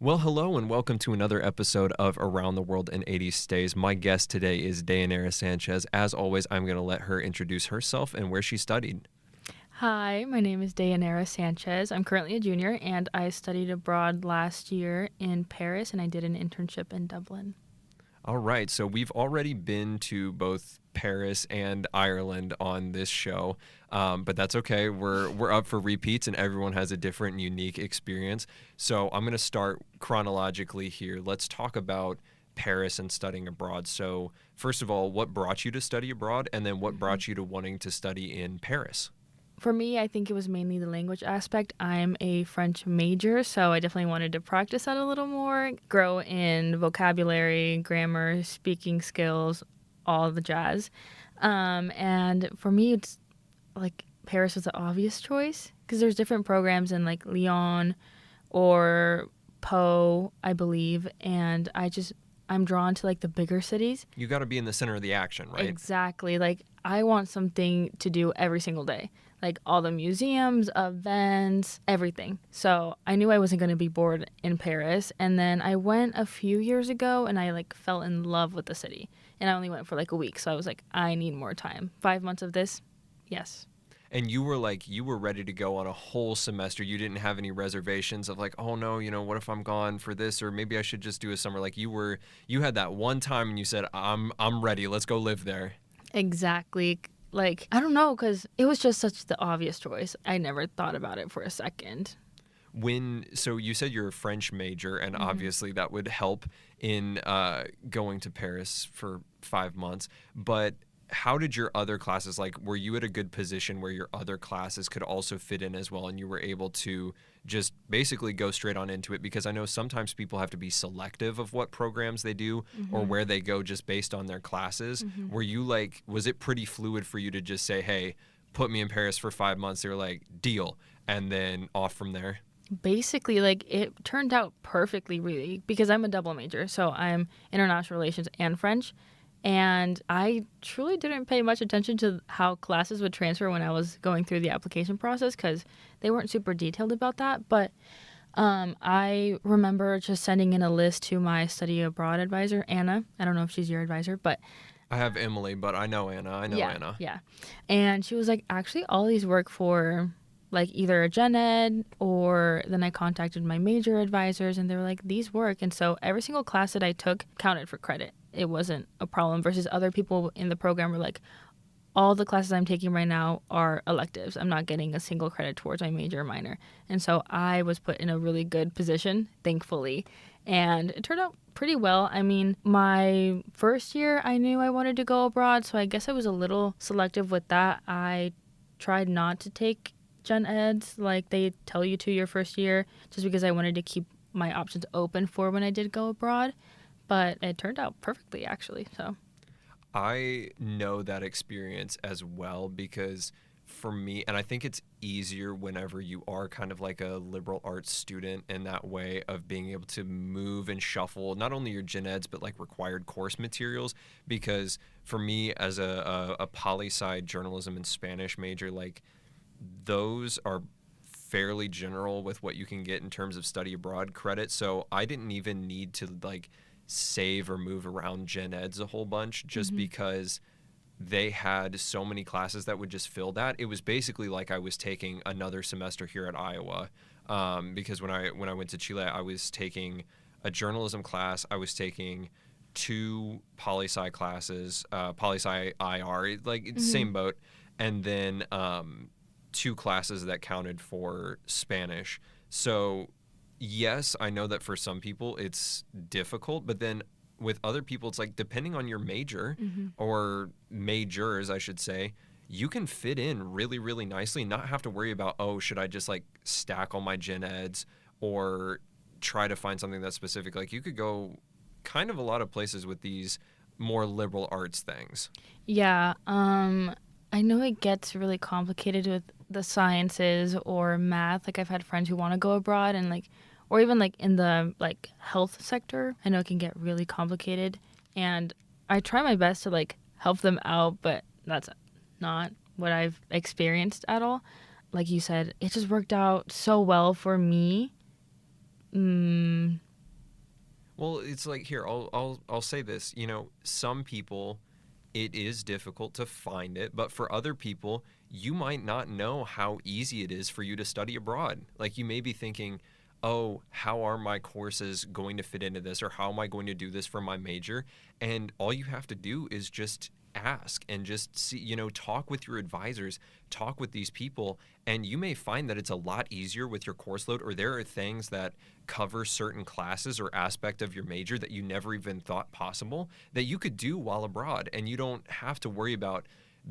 Well, hello and welcome to another episode of Around the World in 80 Stays. My guest today is Dayanara Sanchez. As always, I'm going to let her introduce herself and where she studied. Hi, my name is Dayanara Sanchez. I'm currently a junior, and I studied abroad last year in Paris, and I did an internship in Dublin. All right, so we've already been to both Paris and Ireland on this show, but that's okay. We're up for repeats, and everyone has a different and unique experience. So I'm going to start chronologically here. Let's talk about Paris and studying abroad. So first of all, what brought you to study abroad, and then what brought you to wanting to study in Paris? For me, I think it was mainly the language aspect. I'm a French major, so I definitely wanted to practice that a little more, grow in vocabulary, grammar, speaking skills, all the jazz. And for me, it's like Paris was the obvious choice because there's different programs in like Lyon or Po, I believe, and I'm drawn to like the bigger cities. You got to be in the center of the action, right? Exactly. Like I want something to do every single day. Like all the museums, events, everything. So I knew I wasn't going to be bored in Paris. And then I went a few years ago and I like fell in love with the city. And I only went for like a week. So I was like, I need more time. 5 months of this? Yes. And you were ready to go on a whole semester. You didn't have any reservations of like, oh no, what if I'm gone for this, or maybe I should just do a summer. Like you had that one time and you said, I'm ready. Let's go live there. Exactly. Like, I don't know, because it was just such the obvious choice. I never thought about it for a second. So you said you're a French major, and obviously that would help in going to Paris for 5 months. But how did your other classes, like, were you at a good position where your other classes could also fit in as well, and you were able to just basically go straight on into it? Because I know sometimes people have to be selective of what programs they do or where they go just based on their classes. Were you like, was it pretty fluid for you to just say, hey, put me in Paris for 5 months? They were like, deal, and then off from there? Basically, like, it turned out perfectly, really, because I'm a double major. So I'm international relations and French. And I truly didn't pay much attention to how classes would transfer when I was going through the application process because they weren't super detailed about that. But I remember just sending in a list to my study abroad advisor, Anna. I don't know if she's your advisor, but I have Emily, but I know Anna. Anna. Yeah. And she was like, actually, all these work for like either a gen ed, or then I contacted my major advisors and they were like, these work. And so every single class that I took counted for credit. It wasn't a problem versus other people in the program were like, all the classes I'm taking right now are electives. I'm not getting a single credit towards my major or minor. And so I was put in a really good position, thankfully. And it turned out pretty well. I mean, my first year, I knew I wanted to go abroad. So I guess I was a little selective with that. I tried not to take gen eds like they tell you to your first year, just because I wanted to keep my options open for when I did go abroad. But it turned out perfectly, actually. So I know that experience as well because for me, and I think it's easier whenever you are kind of like a liberal arts student in that way of being able to move and shuffle not only your gen eds but like required course materials. Because for me as a poli-sci journalism and Spanish major, like those are fairly general with what you can get in terms of study abroad credit. So I didn't even need to like save or move around gen eds a whole bunch just because they had so many classes that would just fill that. It was basically like I was taking another semester here at Iowa, because when I went to Chile, I was taking a journalism class. I was taking 2 poli-sci classes, poli-sci IR, like same boat, and then 2 classes that counted for Spanish. So yes, I know that for some people it's difficult, but then with other people, it's like depending on your major or majors, I should say, you can fit in really, really nicely and not have to worry about, oh, should I just like stack all my gen eds or try to find something that's specific. Like you could go kind of a lot of places with these more liberal arts things. yeah, I know it gets really complicated with the sciences or math. Like I've had friends who want to go abroad and like, or even like in the like health sector. I know it can get really complicated, and I try my best to like help them out, but that's not what I've experienced at all. Like you said, it just worked out so well for me. Well, it's like here, I'll say this. You know, some people, it is difficult to find it, but for other people, you might not know how easy it is for you to study abroad. Like you may be thinking, oh, how are my courses going to fit into this, or how am I going to do this for my major? And all you have to do is just ask and just see, you know, talk with your advisors, talk with these people, and you may find that it's a lot easier with your course load, or there are things that cover certain classes or aspect of your major that you never even thought possible that you could do while abroad, and you don't have to worry about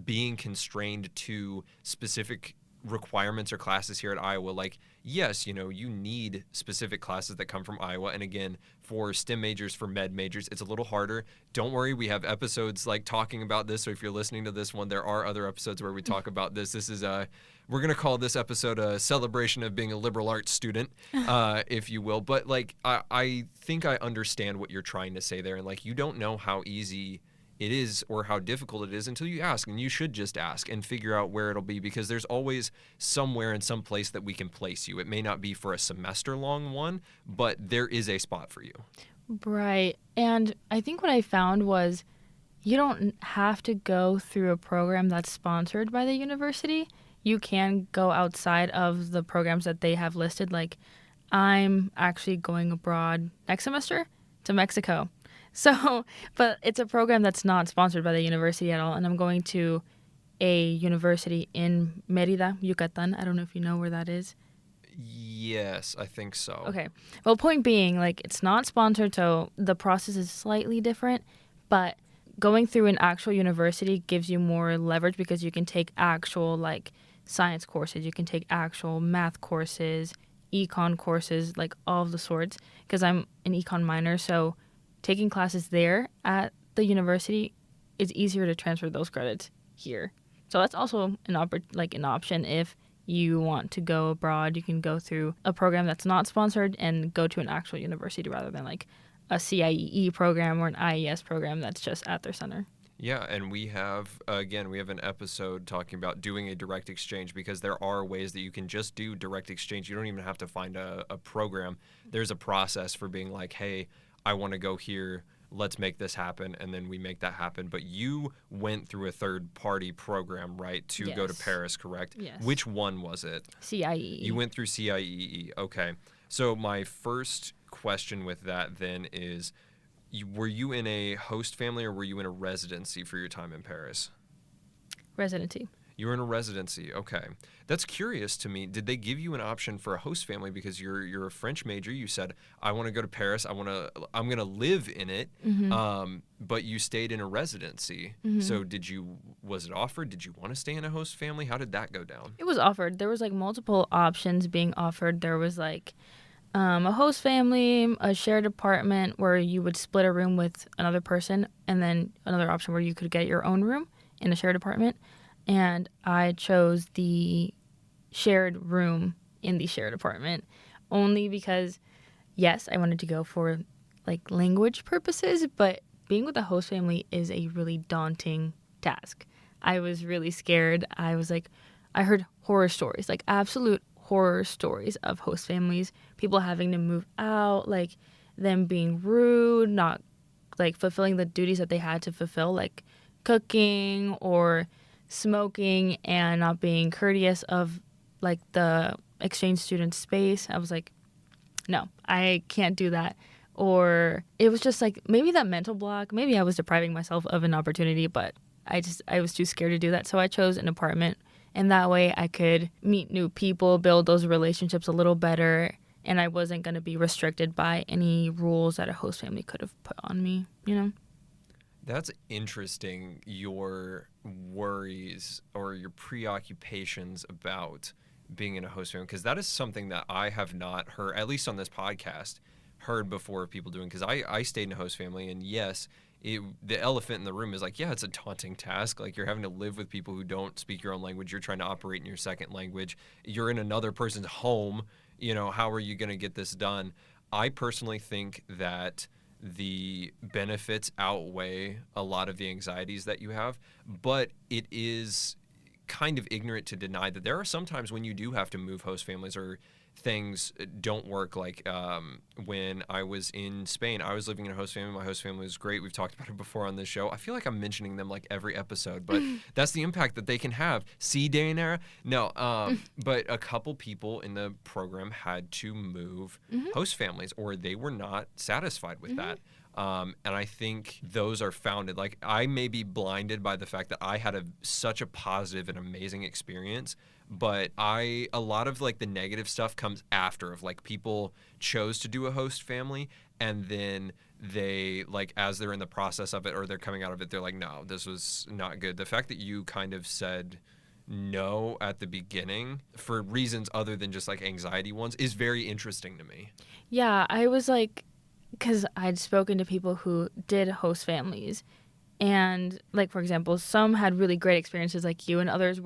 being constrained to specific requirements or classes here at Iowa. Like, yes, you know, you need specific classes that come from Iowa. And again, for STEM majors, for med majors, it's a little harder. Don't worry, we have episodes like talking about this. So if you're listening to this one, there are other episodes where we talk about this. This is we're going to call this episode a celebration of being a liberal arts student, if you will. But like, I think I understand what you're trying to say there. And like, you don't know how easy it is or how difficult it is until you ask, and you should just ask and figure out where it'll be, because there's always somewhere in some place that we can place you. It may not be for a semester long one, but there is a spot for you. Right. And I think what I found was you don't have to go through a program that's sponsored by the university. You can go outside of the programs that they have listed. Like, I'm actually going abroad next semester to Mexico. So, but it's a program that's not sponsored by the university at all. And I'm going to a university in Mérida, Yucatan. I don't know if you know where that is. Yes, I think so. Okay. Well, point being, like, it's not sponsored, so the process is slightly different. But going through an actual university gives you more leverage because you can take actual, like, science courses. You can take actual math courses, econ courses, like, all of the sorts. Because I'm an econ minor, so taking classes there at the university is easier to transfer those credits here. So that's also an option if you want to go abroad. You can go through a program that's not sponsored and go to an actual university rather than like a CIEE program or an IES program that's just at their center. Yeah, and we have an episode talking about doing a direct exchange, because there are ways that you can just do direct exchange. You don't even have to find a program. There's a process for being like, hey, I want to go here, let's make this happen, and then we make that happen. But you went through a third-party program, right, to go to Paris, correct? Yes. Which one was it? CIEE. You went through CIEE. Okay. So my first question with that then is, were you in a host family or were you in a residency for your time in Paris? Residency. You were in a residency. Okay. That's curious to me. Did they give you an option for a host family, because you're a French major? You said, I want to go to Paris. I'm going to live in it. Mm-hmm. But you stayed in a residency. Mm-hmm. So was it offered? Did you want to stay in a host family? How did that go down? It was offered. There was like multiple options being offered. There was like a host family, a shared apartment where you would split a room with another person, and then another option where you could get your own room in a shared apartment. And I chose the shared room in the shared apartment only because, yes, I wanted to go for like language purposes, but being with a host family is a really daunting task. I was really scared. I heard horror stories, like absolute horror stories of host families, people having to move out, like them being rude, not like fulfilling the duties that they had to fulfill, like cooking or smoking, and not being courteous of like the exchange student space. I was like, no, I can't do that. Or it was just like maybe that mental block, maybe I was depriving myself of an opportunity, but I was too scared to do that. So I chose an apartment, and that way I could meet new people, build those relationships a little better, and I wasn't going to be restricted by any rules that a host family could have put on me, you know? That's interesting, your worries or your preoccupations about being in a host family, because that is something that I have not heard, at least on this podcast, heard before of people doing, because I stayed in a host family, and yes, the elephant in the room is like, yeah, it's a daunting task. Like, you're having to live with people who don't speak your own language. You're trying to operate in your second language. You're in another person's home. You know, how are you going to get this done? I personally think that the benefits outweigh a lot of the anxieties that you have, but it is kind of ignorant to deny that there are some times when you do have to move host families, or things don't work. Like when I was in Spain, I was living in a host family. My host family was great. We've talked about it before on this show. I feel like I'm mentioning them like every episode, but that's the impact that they can have. See, Dayanara? No, but a couple people in the program had to move host families, or they were not satisfied with that. And I think those are founded. Like, I may be blinded by the fact that I had such a positive and amazing experience, but a lot of like the negative stuff comes after, of like people chose to do a host family, and then they, like, as they're in the process of it or they're coming out of it, they're like, no, this was not good. The fact that you kind of said no at the beginning for reasons other than just like anxiety ones is very interesting to me. Yeah, I was like, because I'd spoken to people who did host families, and like, for example, some had really great experiences like you, and others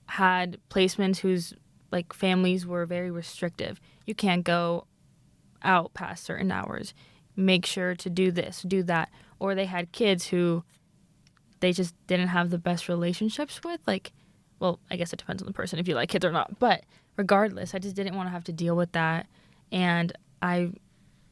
had placements whose like families were very restrictive. You can't go out past certain hours. Make sure to do this, do that. Or they had kids who they just didn't have the best relationships with. Like, well, I guess it depends on the person if you like kids or not. But regardless, I just didn't want to have to deal with that. And I,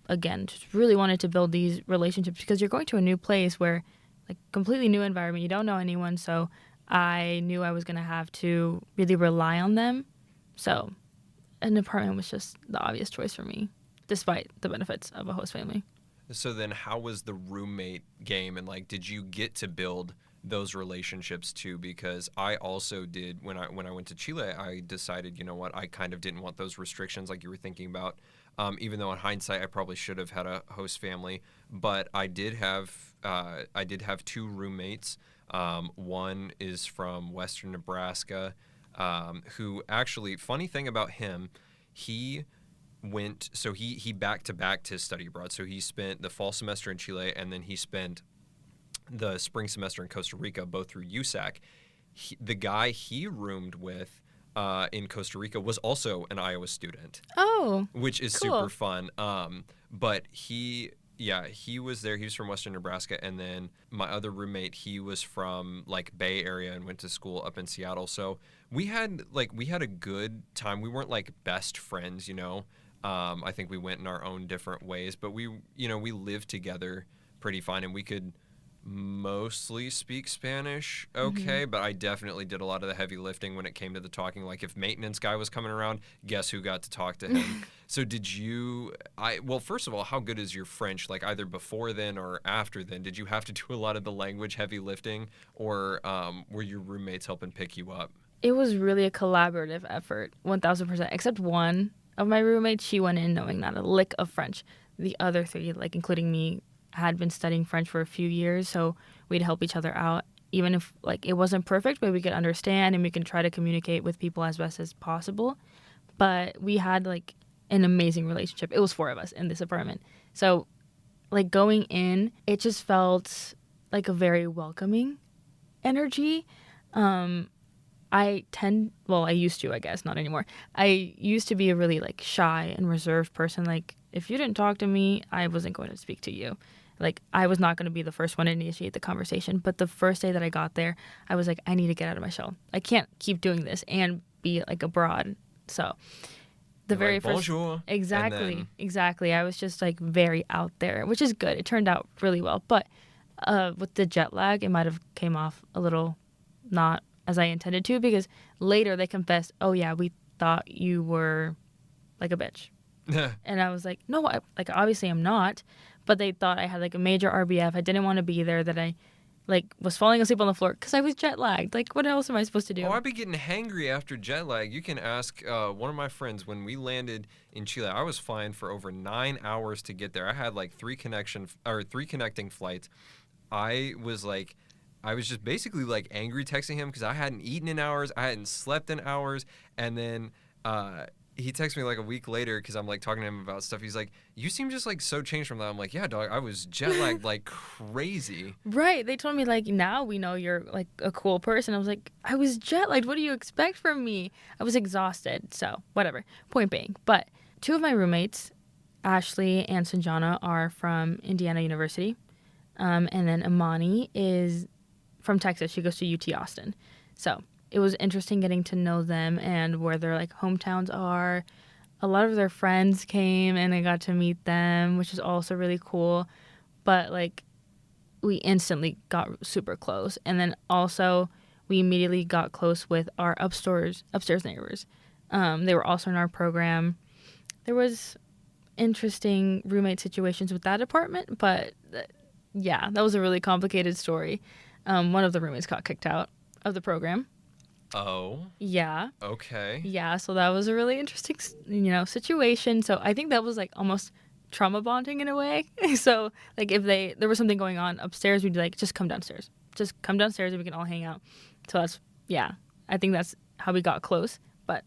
again, just really wanted to build these relationships, because you're going to a new place where, like, completely new environment. You don't know anyone. So I knew I was going to have to really rely on them. So an apartment was just the obvious choice for me, despite the benefits of a host family. So then how was the roommate game, and like, did you get to build those relationships too? Because I also did when I went to Chile. I decided, you know what, I kind of didn't want those restrictions like you were thinking about. Even though in hindsight I probably should have had a host family, but I did have two roommates. One is from Western Nebraska, who actually, funny thing about him, he back to back to study abroad. So he spent the fall semester in Chile, and then he spent the spring semester in Costa Rica, both through USAC. The guy he roomed with in Costa Rica was also an Iowa student. Oh, which is cool. super fun. But he was there. He was from Western Nebraska, and then my other roommate, he was from like Bay Area and went to school up in Seattle. So we had a good time. We weren't like best friends, you know. I think we went in our own different ways, but we lived together pretty fine, and we could mostly speak Spanish okay, but I definitely did a lot of the heavy lifting when it came to the talking. Like, if maintenance guy was coming around, guess who got to talk to him? So well, first of all, how good is your French? Like, either before then or after then, did you have to do a lot of the language heavy lifting, or were your roommates helping pick you up? It was really a collaborative effort, 1000%, except one of my roommates, she went in knowing not a lick of French. The other three, like including me, had been studying French for a few years, so we'd help each other out. Even if like it wasn't perfect, but we could understand and we could try to communicate with people as best as possible. But we had like an amazing relationship. It was 4 of us in this apartment. So like going in, it just felt like a very welcoming energy. I used to, I guess, not anymore. I used to be a really like shy and reserved person. Like, if you didn't talk to me, I wasn't going to speak to you. Like, I was not going to be the first one to initiate the conversation. But the first day that I got there, I was like, I need to get out of my shell. I can't keep doing this and be like abroad. So the You're very like, first, bonjour, exactly. I was just like very out there, which is good. It turned out really well. But with the jet lag, it might have came off a little not as I intended to, because later they confessed, oh yeah, we thought you were like a bitch. And I was like, no, like obviously I'm not. But they thought I had like a major RBF. I didn't want to be there, that I like was falling asleep on the floor because I was jet lagged. Like, what else am I supposed to do? Oh, I'd be getting hangry after jet lag. You can ask one of my friends. When we landed in Chile, I was flying for over 9 hours to get there. I had like three connecting flights. I was just basically like angry texting him because I hadn't eaten in hours, I hadn't slept in hours, and then he texted me like a week later because I'm like talking to him about stuff. He's like, "You seem just like so changed from that." I'm like, "Yeah, dog, I was jet lagged like crazy." Right? They told me like, now we know you're like a cool person. I was like, I was jet lagged. What do you expect from me? I was exhausted. So whatever. Point being, but 2 of my roommates, Ashley and Sanjana, are from Indiana University, and then Imani is from Texas. She goes to UT Austin. So it was interesting getting to know them and where their like hometowns are. a lot of their friends came and I got to meet them, which is also really cool. But like we instantly got super close. And then also we immediately got close with our upstairs neighbors. They were also in our program. There was interesting roommate situations with that apartment, but yeah, that was a really complicated story. One of the roommates got kicked out of the program. Oh. Yeah. Okay. Yeah, so that was a really interesting, situation. So I think that was like almost trauma bonding in a way. So like if there was something going on upstairs, we'd be like, just come downstairs. Just come downstairs and we can all hang out. So yeah, I think that's how we got close. But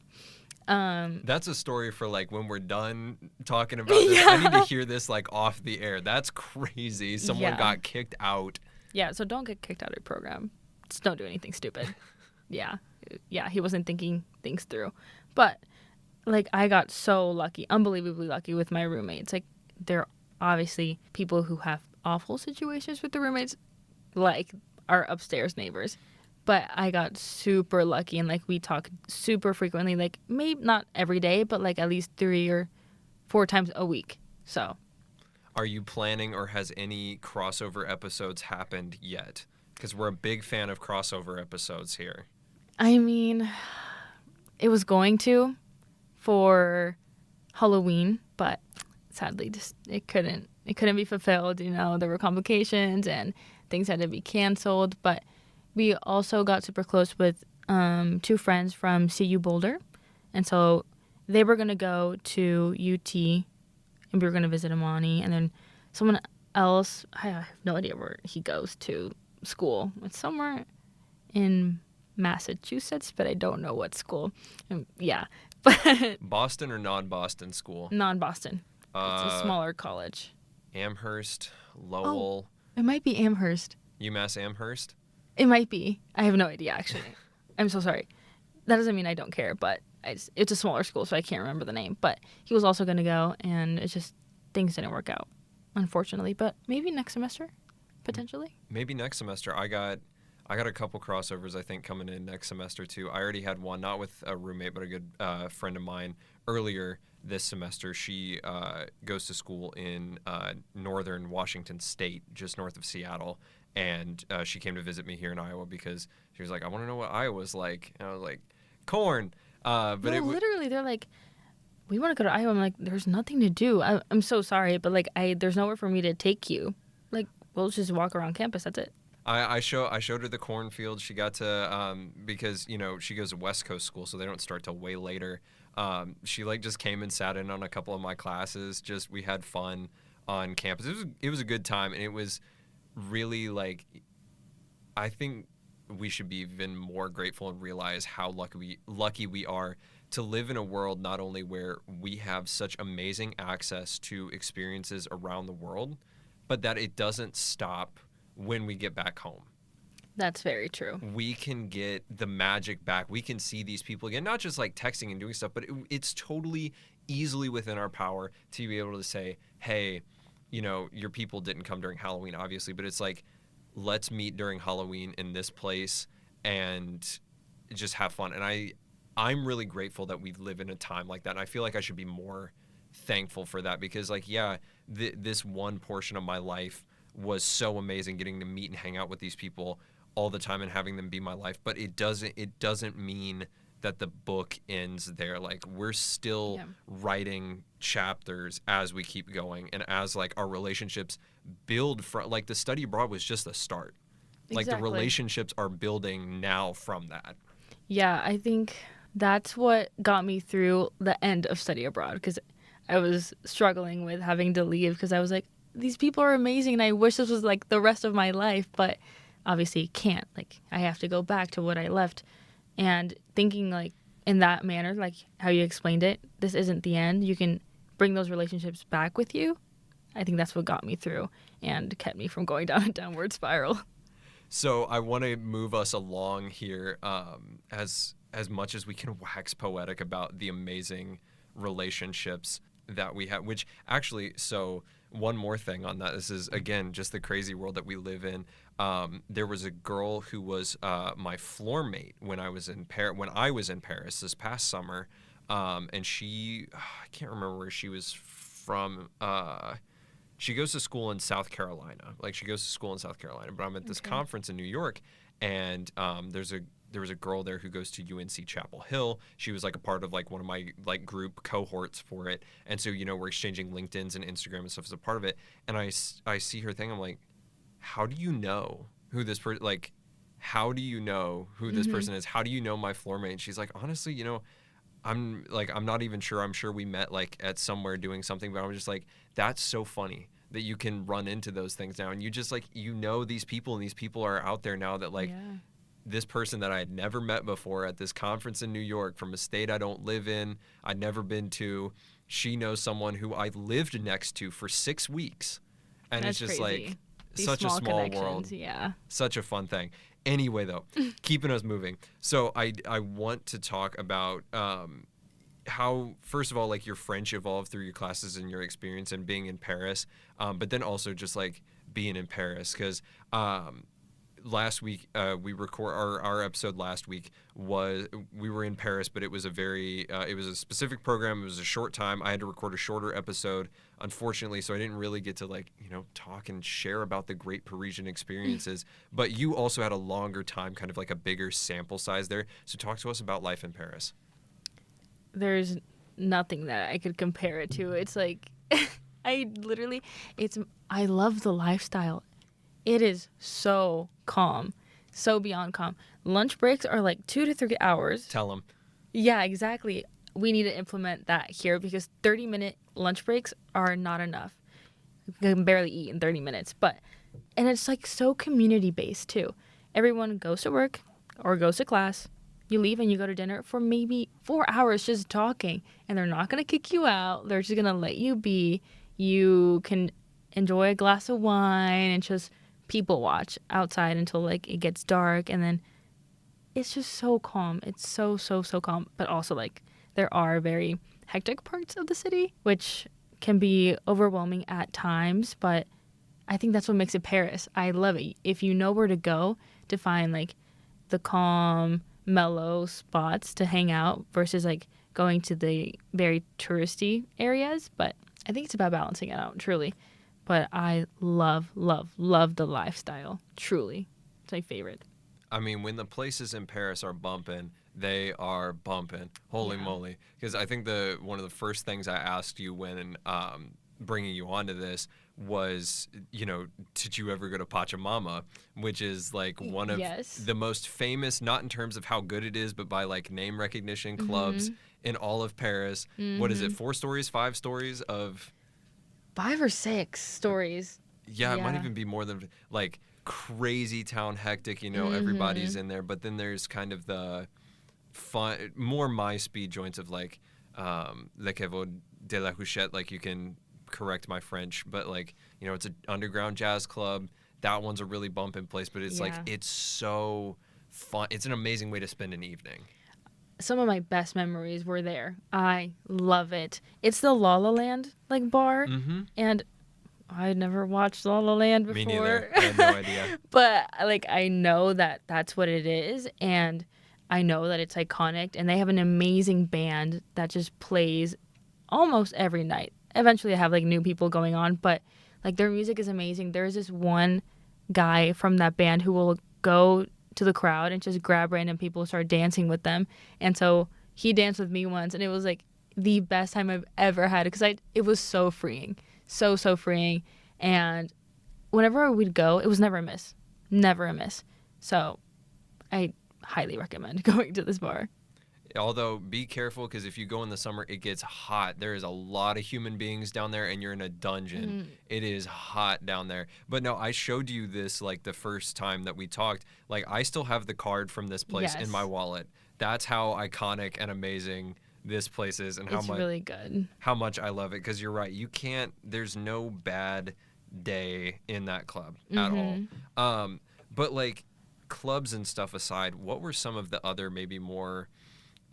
that's a story for like when we're done talking about this. Yeah. I need to hear this like off the air. That's crazy. Someone Yeah. got kicked out. Yeah, so don't get kicked out of your program. Just don't do anything stupid. Yeah. Yeah, he wasn't thinking things through. But like I got so lucky, unbelievably lucky with my roommates. Like they're obviously people who have awful situations with the roommates, like our upstairs neighbors. But I got super lucky and like we talk super frequently, like maybe not every day, but like at least 3 or 4 times a week. So Are you planning or has any crossover episodes happened yet? Because we're a big fan of crossover episodes here. I mean, it was going to for Halloween, but sadly just it couldn't be fulfilled. There were complications and things had to be canceled. But we also got super close with 2 friends from CU Boulder, and so they were gonna go to UT, and we were gonna visit Amani, and then someone else. I have no idea where he goes to school. It's somewhere in Massachusetts, but I don't know what school. Yeah, but Boston or non-Boston school? non-Boston. It's a smaller college. Amherst, Lowell. It might be Amherst. UMass Amherst? It might be. I have no idea, actually. I'm so sorry. That doesn't mean I don't care, but it's a smaller school, so I can't remember the name. But he was also going to go, and it's just things didn't work out, unfortunately. But maybe next semester, potentially. Maybe next semester. I got a couple crossovers, I think, coming in next semester, too. I already had one, not with a roommate, but a good friend of mine earlier this semester. She goes to school in northern Washington State, just north of Seattle. And she came to visit me here in Iowa because she was like, I want to know what Iowa's like. And I was like, corn. Literally, they're like, we want to go to Iowa. I'm like, there's nothing to do. I'm so sorry, but like, there's nowhere for me to take you. Like, we'll just walk around campus. That's it. I showed her the cornfield. She got to because she goes to West Coast school, so they don't start till way later. She like just came and sat in on a couple of my classes. Just we had fun on campus. It was a good time, and it was really like I think we should be even more grateful and realize how lucky we are to live in a world not only where we have such amazing access to experiences around the world, but that it doesn't stop when we get back home. That's very true. We can get the magic back. We can see these people again, not just like texting and doing stuff, but it's totally easily within our power to be able to say, hey, your people didn't come during Halloween, obviously, but it's like, let's meet during Halloween in this place and just have fun. And I'm really grateful that we live in a time like that. And I feel like I should be more thankful for that because, like, yeah, this one portion of my life was so amazing getting to meet and hang out with these people all the time and having them be my life. But it doesn't mean that the book ends there. Like, we're still writing chapters as we keep going and as like our relationships build from, like, the study abroad was just the start. Like, the relationships are building now from that. Yeah, I think that's what got me through the end of study abroad because I was struggling with having to leave because I was like, these people are amazing and I wish this was like the rest of my life, but obviously can't. Like, I have to go back to what I left. And thinking like in that manner, like how you explained it, this isn't the end. You can bring those relationships back with you. I think that's what got me through and kept me from going down a downward spiral. So I want to move us along here as much as we can wax poetic about the amazing relationships that we have, which actually, so one more thing on that. This is, again, just the crazy world that we live in. There was a girl who was my floor mate when I was in Paris this past summer. And she, I can't remember where she was from. She goes to school in South Carolina. Like, she goes to school in South Carolina. But I'm at this conference in New York, and there was a girl there who goes to UNC Chapel Hill. She was like a part of like one of my like group cohorts for it. And so, we're exchanging LinkedIn's and Instagram and stuff as a part of it. And I see her thing. I'm like, how do you know who this person, like, how do you know who this person is? How do you know my floor mate? And she's like, honestly, I'm not even sure. I'm sure we met like at somewhere doing something, but I'm just like, that's so funny that you can run into those things now. And you just like, these people, and these people are out there now that like this person that I had never met before at this conference in New York from a state I don't live in, I'd never been to. She knows someone who I lived next to for 6 weeks. And That's it's just crazy. like These such a small connections, world. Yeah. Such a fun thing. Anyway, though, keeping us moving. So I want to talk about how, first of all, like your French evolved through your classes and your experience and being in Paris, but then also just like being in Paris, because last week we record our episode last week was we were in Paris, but it was it was a specific program. It was a short time. I had to record a shorter episode, unfortunately, so I didn't really get to like talk and share about the great Parisian experiences. But you also had a longer time, kind of like a bigger sample size there. So talk to us about life in Paris. There's nothing that I could compare it to. It's like I love the lifestyle. It is so calm, so beyond calm. Lunch breaks are like 2 to 3 hours. Tell them. Yeah, exactly. We need to implement that here because 30-minute lunch breaks are not enough. You can barely eat in 30 minutes. And it's like so community-based too. Everyone goes to work or goes to class. You leave and you go to dinner for maybe 4 hours just talking. And they're not going to kick you out. They're just going to let you be. You can enjoy a glass of wine and just people watch outside until like it gets dark, and then it's just so calm. It's so calm. But also like there are very hectic parts of the city which can be overwhelming at times, but I think that's what makes it Paris. I love it if you know where to go to find like the calm, mellow spots to hang out versus like going to the very touristy areas. But I think it's about balancing it out, truly. But I love the lifestyle. Truly. It's my favorite. I mean, when the places in Paris are bumping, they are bumping. Holy moly. Because I think one of the first things I asked you when bringing you onto this was, did you ever go to Pachamama? Which is like one of the most famous, not in terms of how good it is, but by like name recognition clubs in all of Paris. What is it, 4 stories, 5 stories of... 5 or 6 stories. Yeah, it might even be more than like crazy town hectic, everybody's in there. But then there's kind of the fun, more my speed joints of like Le Caveau de la Huchette. Like, you can correct my French, but like, it's an underground jazz club. That one's a really bumping place, but it's like, it's so fun. It's an amazing way to spend an evening. Some of my best memories were there. I love it. It's the La La Land like bar, and I'd never watched La La Land before. Me neither. I had no idea. But like I know that that's what it is, and I know that it's iconic. And they have an amazing band that just plays almost every night. Eventually, I have like new people going on, but like their music is amazing. There's this one guy from that band who will go to the crowd and just grab random people and start dancing with them. And so he danced with me once, and it was like the best time I've ever had because it was so freeing, so freeing. And whenever we'd go, it was never a miss. So I highly recommend going to this bar. Although, be careful, because if you go in the summer, it gets hot. There is a lot of human beings down there, and you're in a dungeon. It is hot down there. But no, I showed you this, like, the first time that we talked. Like, I still have the card from this place in my wallet. That's how iconic and amazing this place is, and it's really good. How much I love it, because you're right. There's no bad day in that club at all. But, like, clubs and stuff aside, what were some of the other maybe more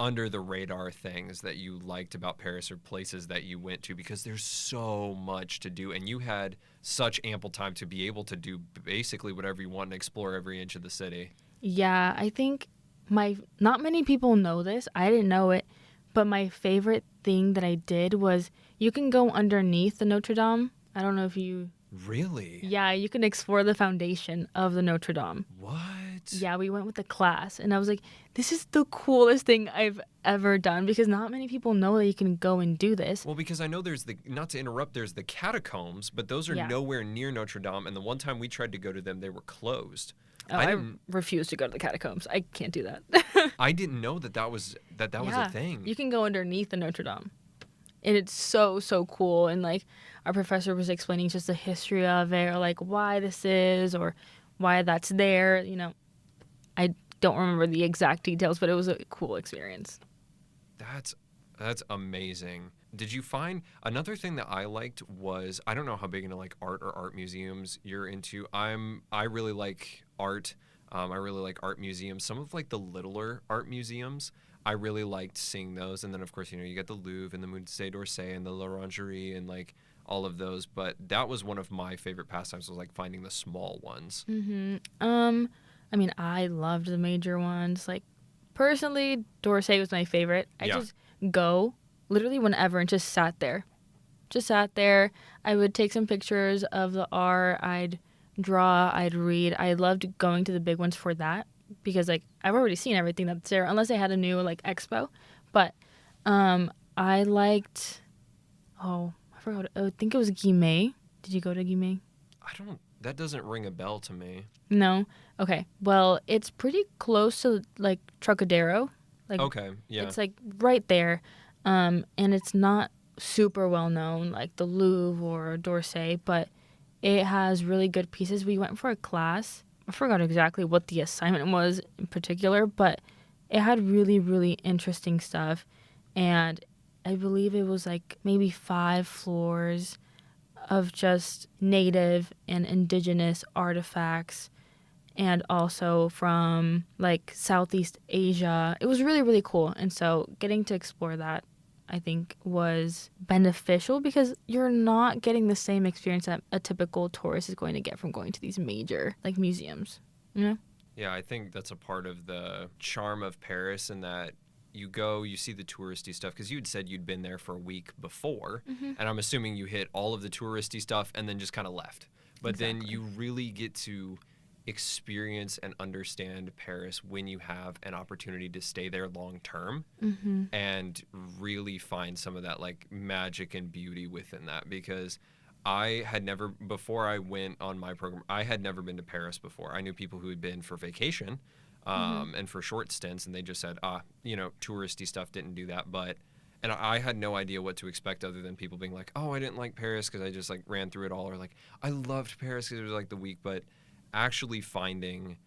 under the radar things that you liked about Paris, or places that you went to? Because there's so much to do, and you had such ample time to be able to do basically whatever you want and explore every inch of the city. Yeah, I think not many people know this. I didn't know it, But my favorite thing that I did was you can go underneath the Notre Dame. I don't know if you... Really? Yeah, you can explore the foundation of the Notre Dame. What? Yeah, we went with the class, and I was like, this is the coolest thing I've ever done, because not many people know that you can go and do this. Well, because I know there's not to interrupt, there's the catacombs, but those are Yeah. nowhere near Notre Dame. And the one time we tried to go to them, they were closed. Oh, I refuse to go to the catacombs. I can't do that. I didn't know that was a thing. You can go underneath the Notre Dame. And it's so, so cool. And, like, our professor was explaining just the history of it, or, like, why this is, or why that's there. You know, I don't remember the exact details, but it was a cool experience. That's amazing. Did you find another thing that I liked was, I don't know how big into like art or art museums you're into. I really like art. I really like art museums. Some of like the littler art museums, I really liked seeing those. And then of course, you get the Louvre and the Musée d'Orsay and the L'Orangerie and like all of those. But that was one of my favorite pastimes, was like finding the small ones. Mm-hmm. I mean, I loved the major ones. Like, personally, d'Orsay was my favorite. I just go literally whenever and just sat there. I would take some pictures of the art. I'd draw. I'd read. I loved going to the big ones for that, because like I've already seen everything that's there, unless they had a new like expo. But I liked. Oh, I forgot. I think it was Guimet. Did you go to Guimet? That doesn't ring a bell to me. No. Okay. Well, it's pretty close to like Trocadero. Like, okay. Yeah. It's like right there. And it's not super well known like the Louvre or d'Orsay, but it has really good pieces. We went for a class. I forgot exactly what the assignment was in particular, but it had really, really interesting stuff. And I believe it was like maybe 5 floors of just native and indigenous artifacts, and also from like Southeast Asia. It was really, really cool. And so getting to explore that, I think, was beneficial, because you're not getting the same experience that a typical tourist is going to get from going to these major like museums, you know? Yeah, I think that's a part of the charm of Paris, in that you go, you see the touristy stuff, because you'd said you'd been there for a week before, and I'm assuming you hit all of the touristy stuff and then just kind of left. But then you really get to experience and understand Paris when you have an opportunity to stay there long term, and really find some of that like magic and beauty within that. Because I had never, before I went on my program, I had never been to Paris before. I knew people who had been for vacation, and for short stints, and they just said, touristy stuff, didn't do that. And I had no idea what to expect, other than people being like, oh, I didn't like Paris because I just like ran through it all, or like, I loved Paris because it was like the week. But actually finding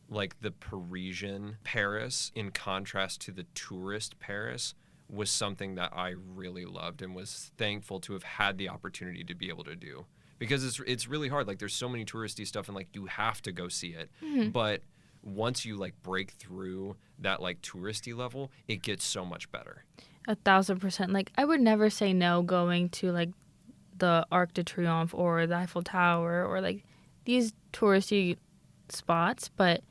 like the Parisian Paris in contrast to the tourist Paris was something that I really loved, and was thankful to have had the opportunity to be able to do, because it's really hard. Like, there's so many touristy stuff, and like you have to go see it. But once you like break through that like touristy level, it gets so much better. 1,000%. Like, I would never say no going to like the Arc de Triomphe or the Eiffel Tower or like these touristy spots, but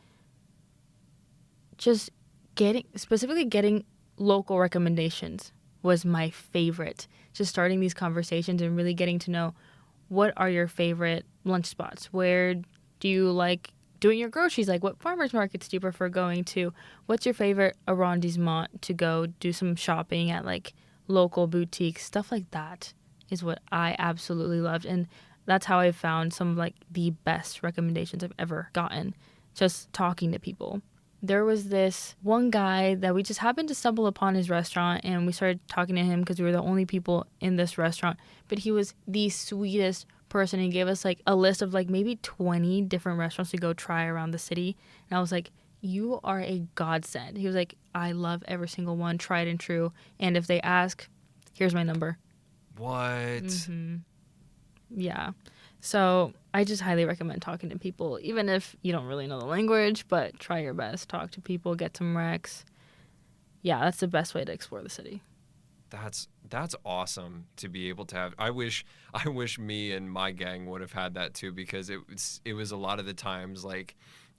just getting local recommendations was my favorite. Just starting these conversations and really getting to know, what are your favorite lunch spots? Where do you like doing your groceries? Like, what farmers markets do you prefer going to? What's your favorite arrondissement to go do some shopping at, like local boutiques? Stuff like that is what I absolutely loved. And that's how I found some of like the best recommendations I've ever gotten, just talking to people. There was this one guy that we just happened to stumble upon his restaurant, and we started talking to him because we were the only people in this restaurant. But he was the sweetest person. He gave us like a list of like maybe 20 different restaurants to go try around the city. And I was like, you are a godsend. He was like, I love every single one, tried and true. And if they ask, here's my number. What? Yeah. So I just highly recommend talking to people, even if you don't really know the language, but try your best. Talk to people, get some recs. Yeah, that's the best way to explore the city. That's awesome to be able to have. I wish me and my gang would have had that too, because it was a lot of the times like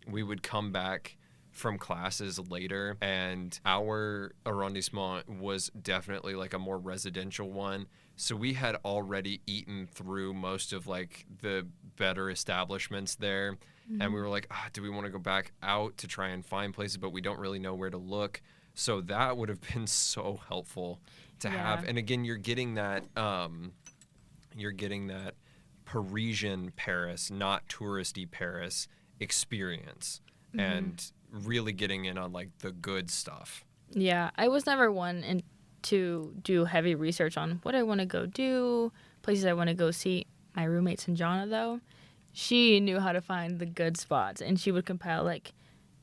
we would come back from classes later, and our arrondissement was definitely like a more residential one. So we had already eaten through most of like the better establishments there. And we were like, do we want to go back out to try and find places, but we don't really know where to look. So that would have been so helpful to have. And again, you're getting that Parisian Paris, not touristy Paris experience, and really getting in on like the good stuff. Yeah, I was never one to do heavy research on what I want to go do, places I want to go see. My roommate Sanjana, though, she knew how to find the good spots, and she would compile like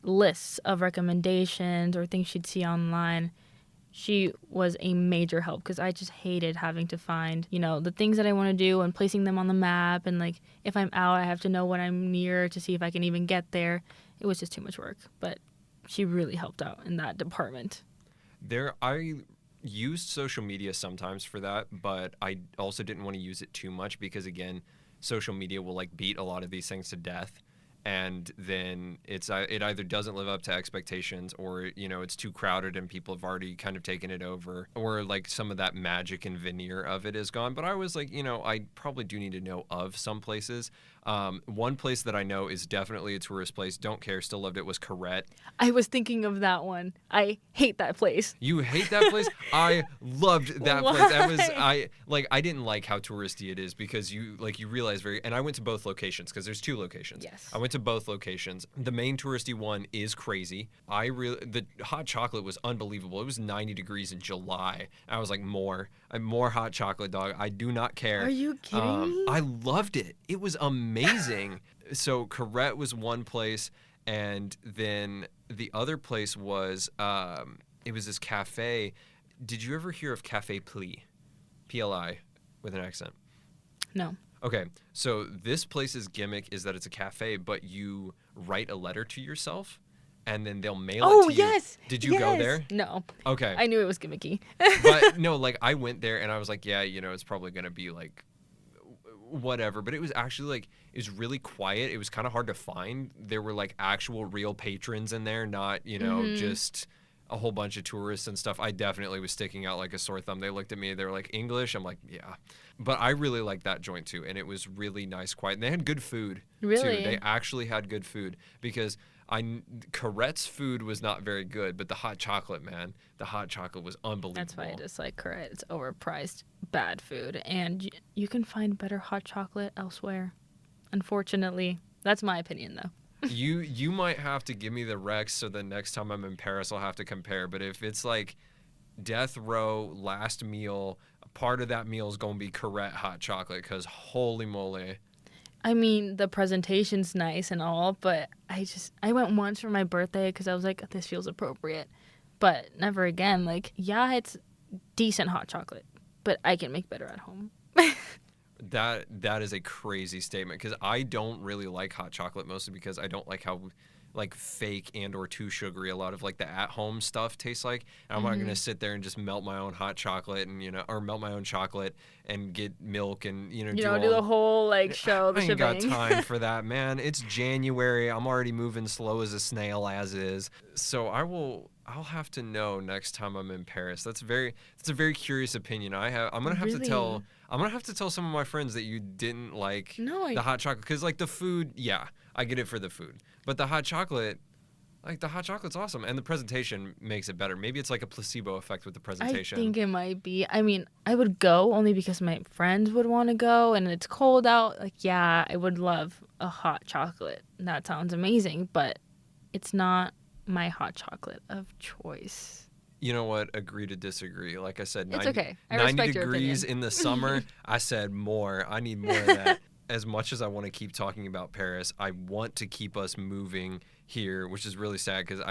lists of recommendations or things she'd see online. She was a major help because I just hated having to find, the things that I want to do and placing them on the map. And like, if I'm out, I have to know when I'm near to see if I can even get there. It was just too much work, but she really helped out in that department. I used social media sometimes for that, but I also didn't want to use it too much because, again, social media will like beat a lot of these things to death. And then it either doesn't live up to expectations, or it's too crowded and people have already kind of taken it over, or like some of that magic and veneer of it is gone. But I was like, I probably do need to know of some places. One place that I know is definitely a tourist place, don't care, still loved it, was Corette. I was thinking of that one. I hate that place. You hate that place? I loved that Why? place. That was I didn't like how touristy it is because you realize and I went to both locations because there's two locations. Yes. I went to both locations. The main touristy one is crazy. The hot chocolate was unbelievable. It was 90 degrees in July. I was like, more hot chocolate, dog. I do not care. Are you kidding me? I loved it. It was amazing. So Corette was one place, and then the other place was it was this cafe. Did you ever hear of Cafe Pli? P-L-I with an accent. No. Okay, so this place's gimmick is that it's a cafe, but you write a letter to yourself, and then they'll mail it to you. Yes. Did you go there? No. Okay. I knew it was gimmicky. But no, like I went there and I was like, yeah, it's probably going to be like whatever. But it was actually like, it was really quiet. It was kind of hard to find. There were like actual real patrons in there, not, just a whole bunch of tourists and stuff. I definitely was sticking out like a sore thumb. They looked at me, they were like, English? I'm like, yeah. But I really liked that joint too. And it was really nice, quiet. And they had good food Really? too. They actually had good food because Corette's food was not very good, but the hot chocolate, man, the hot chocolate was unbelievable. That's why I dislike Corette. It's overpriced, bad food, and you can find better hot chocolate elsewhere. Unfortunately, that's my opinion, though. You might have to give me the Rex so the next time I'm in Paris I'll have to compare. But if it's like death row last meal, a part of that meal is gonna be Corette hot chocolate because holy moly. I mean, the presentation's nice and all, but I went once for my birthday because I was like, this feels appropriate. But never again. Like, yeah, it's decent hot chocolate, but I can make better at home. That is a crazy statement because I don't really like hot chocolate, mostly because I don't like how like fake and or too sugary a lot of like the at-home stuff tastes like. And I'm not going to sit there and just melt my own hot chocolate and or melt my own chocolate and get milk and do the whole like show, the I ain't got shebang. time for that, man. It's January. I'm already moving slow as a snail as is. So I'll have to know next time I'm in Paris. That's a very curious opinion I have. I'm going to have to tell some of my friends that you didn't like the hot chocolate cuz like the food, yeah, I get it for the food. But the hot chocolate, like the hot chocolate's awesome, and the presentation makes it better. Maybe it's like a placebo effect with the presentation. I think it might be. I mean, I would go only because my friends would want to go, and it's cold out. Like, yeah, I would love a hot chocolate. That sounds amazing, but it's not my hot chocolate of choice. You know what? Agree to disagree. Like I said, It's okay. I 90 respect your degrees opinion. in the summer. I said more. I need more of that. As much as I want to keep talking about Paris, I want to keep us moving here, which is really sad because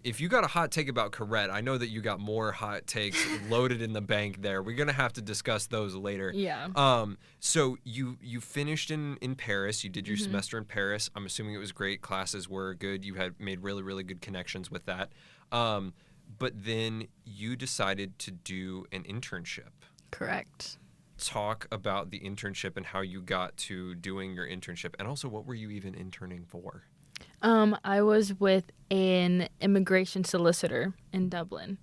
if you got a hot take about Corette, I know that you got more hot takes loaded in the bank there. We're going to have to discuss those later. Yeah. So you finished in Paris. You did your semester in Paris. I'm assuming it was great. Classes were good. You had made really, really good connections with that. But then you decided to do an internship. Correct. Talk about the internship and how you got to doing your internship, and also what were you even interning for? I was with an immigration solicitor in Dublin.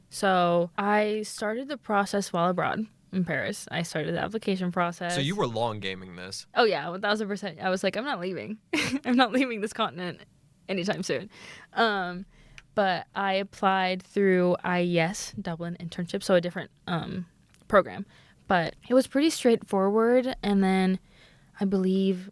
So I started the process while abroad in Paris. I started the application process. So you were long gaming this. Oh yeah, 1000%. I was like, I'm not leaving. I'm not leaving this continent anytime soon. But I applied through IES Dublin internship, so a different program. But it was pretty straightforward. And then I believe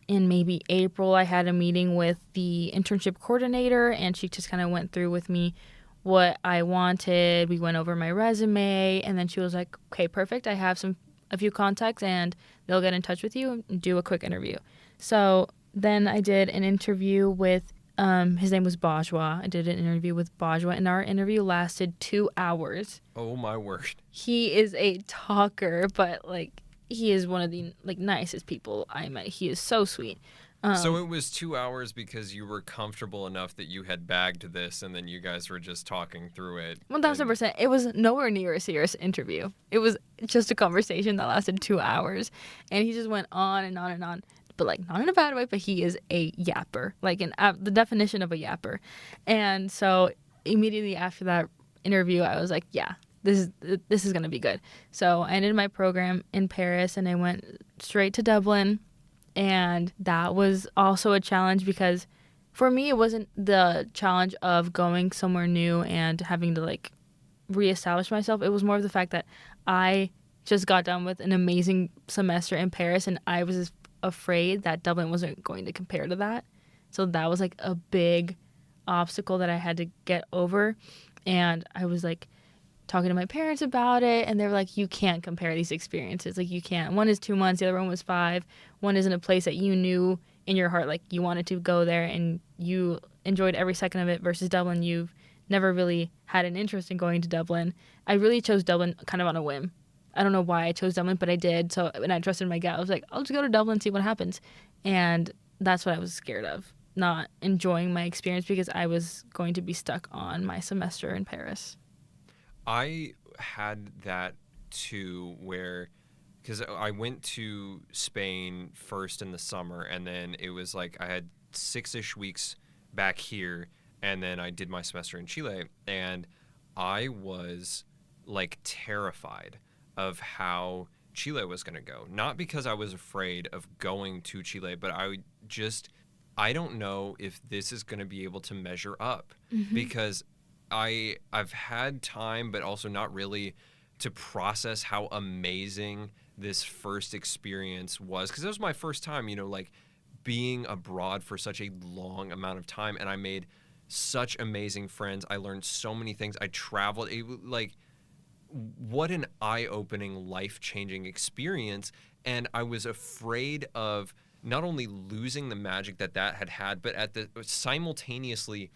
in maybe April, I had a meeting with the internship coordinator, and she just kind of went through with me what I wanted. We went over my resume, and then she was like, okay, perfect. I have a few contacts, and they'll get in touch with you and do a quick interview. So then I did an interview with, his name was Bajwa. I did an interview with Bajwa, and our interview lasted 2 hours. Oh, my word. He is a talker, but, like, he is one of the, like, nicest people I met. He is so sweet. So it was 2 hours because you were comfortable enough that you had bagged this, and then you guys were just talking through it. 1000%. It was nowhere near a serious interview. It was just a conversation that lasted 2 hours, and he just went on and on and on. But, like, not in a bad way, but he is a yapper, like the definition of a yapper. And so immediately after that interview, I was like, yeah, this is going to be good. So I ended my program in Paris, and I went straight to Dublin. And that was also a challenge because for me, it wasn't the challenge of going somewhere new and having to, like, reestablish myself. It was more of the fact that I just got done with an amazing semester in Paris, and I was afraid that Dublin wasn't going to compare to that. So that was, like, a big obstacle that I had to get over. And I was, like, talking to my parents about it, and they were like, you can't compare these experiences. Like, you can't. One is 2 months, the other one was 5. One is in a place that you knew in your heart, like, you wanted to go there and you enjoyed every second of it, versus Dublin, you've never really had an interest in going to Dublin. I really chose Dublin kind of on a whim. I don't know why I chose Dublin, but I did. So, and I trusted my gut. I was like, I'll just go to Dublin and see what happens. And that's what I was scared of, not enjoying my experience because I was going to be stuck on my semester in Paris. I had that too, where, because I went to Spain first in the summer, and then it was like I had 6-ish weeks back here, and then I did my semester in Chile, and I was, like, terrified of how Chile was going to go. Not because I was afraid of going to Chile, but I don't know if this is going to be able to measure up, because I've had time, but also not really, to process how amazing this first experience was. Because it was my first time, like, being abroad for such a long amount of time. And I made such amazing friends. I learned so many things. I traveled. What an eye-opening, life-changing experience. And I was afraid of not only losing the magic that had, but simultaneously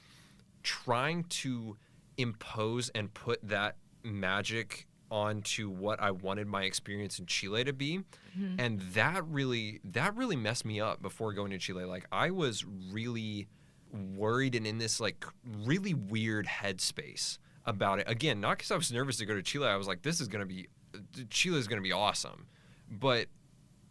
trying to impose and put that magic onto what I wanted my experience in Chile to be. And that really messed me up before going to Chile. Like, I was really worried and in this, like, really weird headspace about it. Again, not because I was nervous to go to Chile. I was like, Chile is going to be awesome. But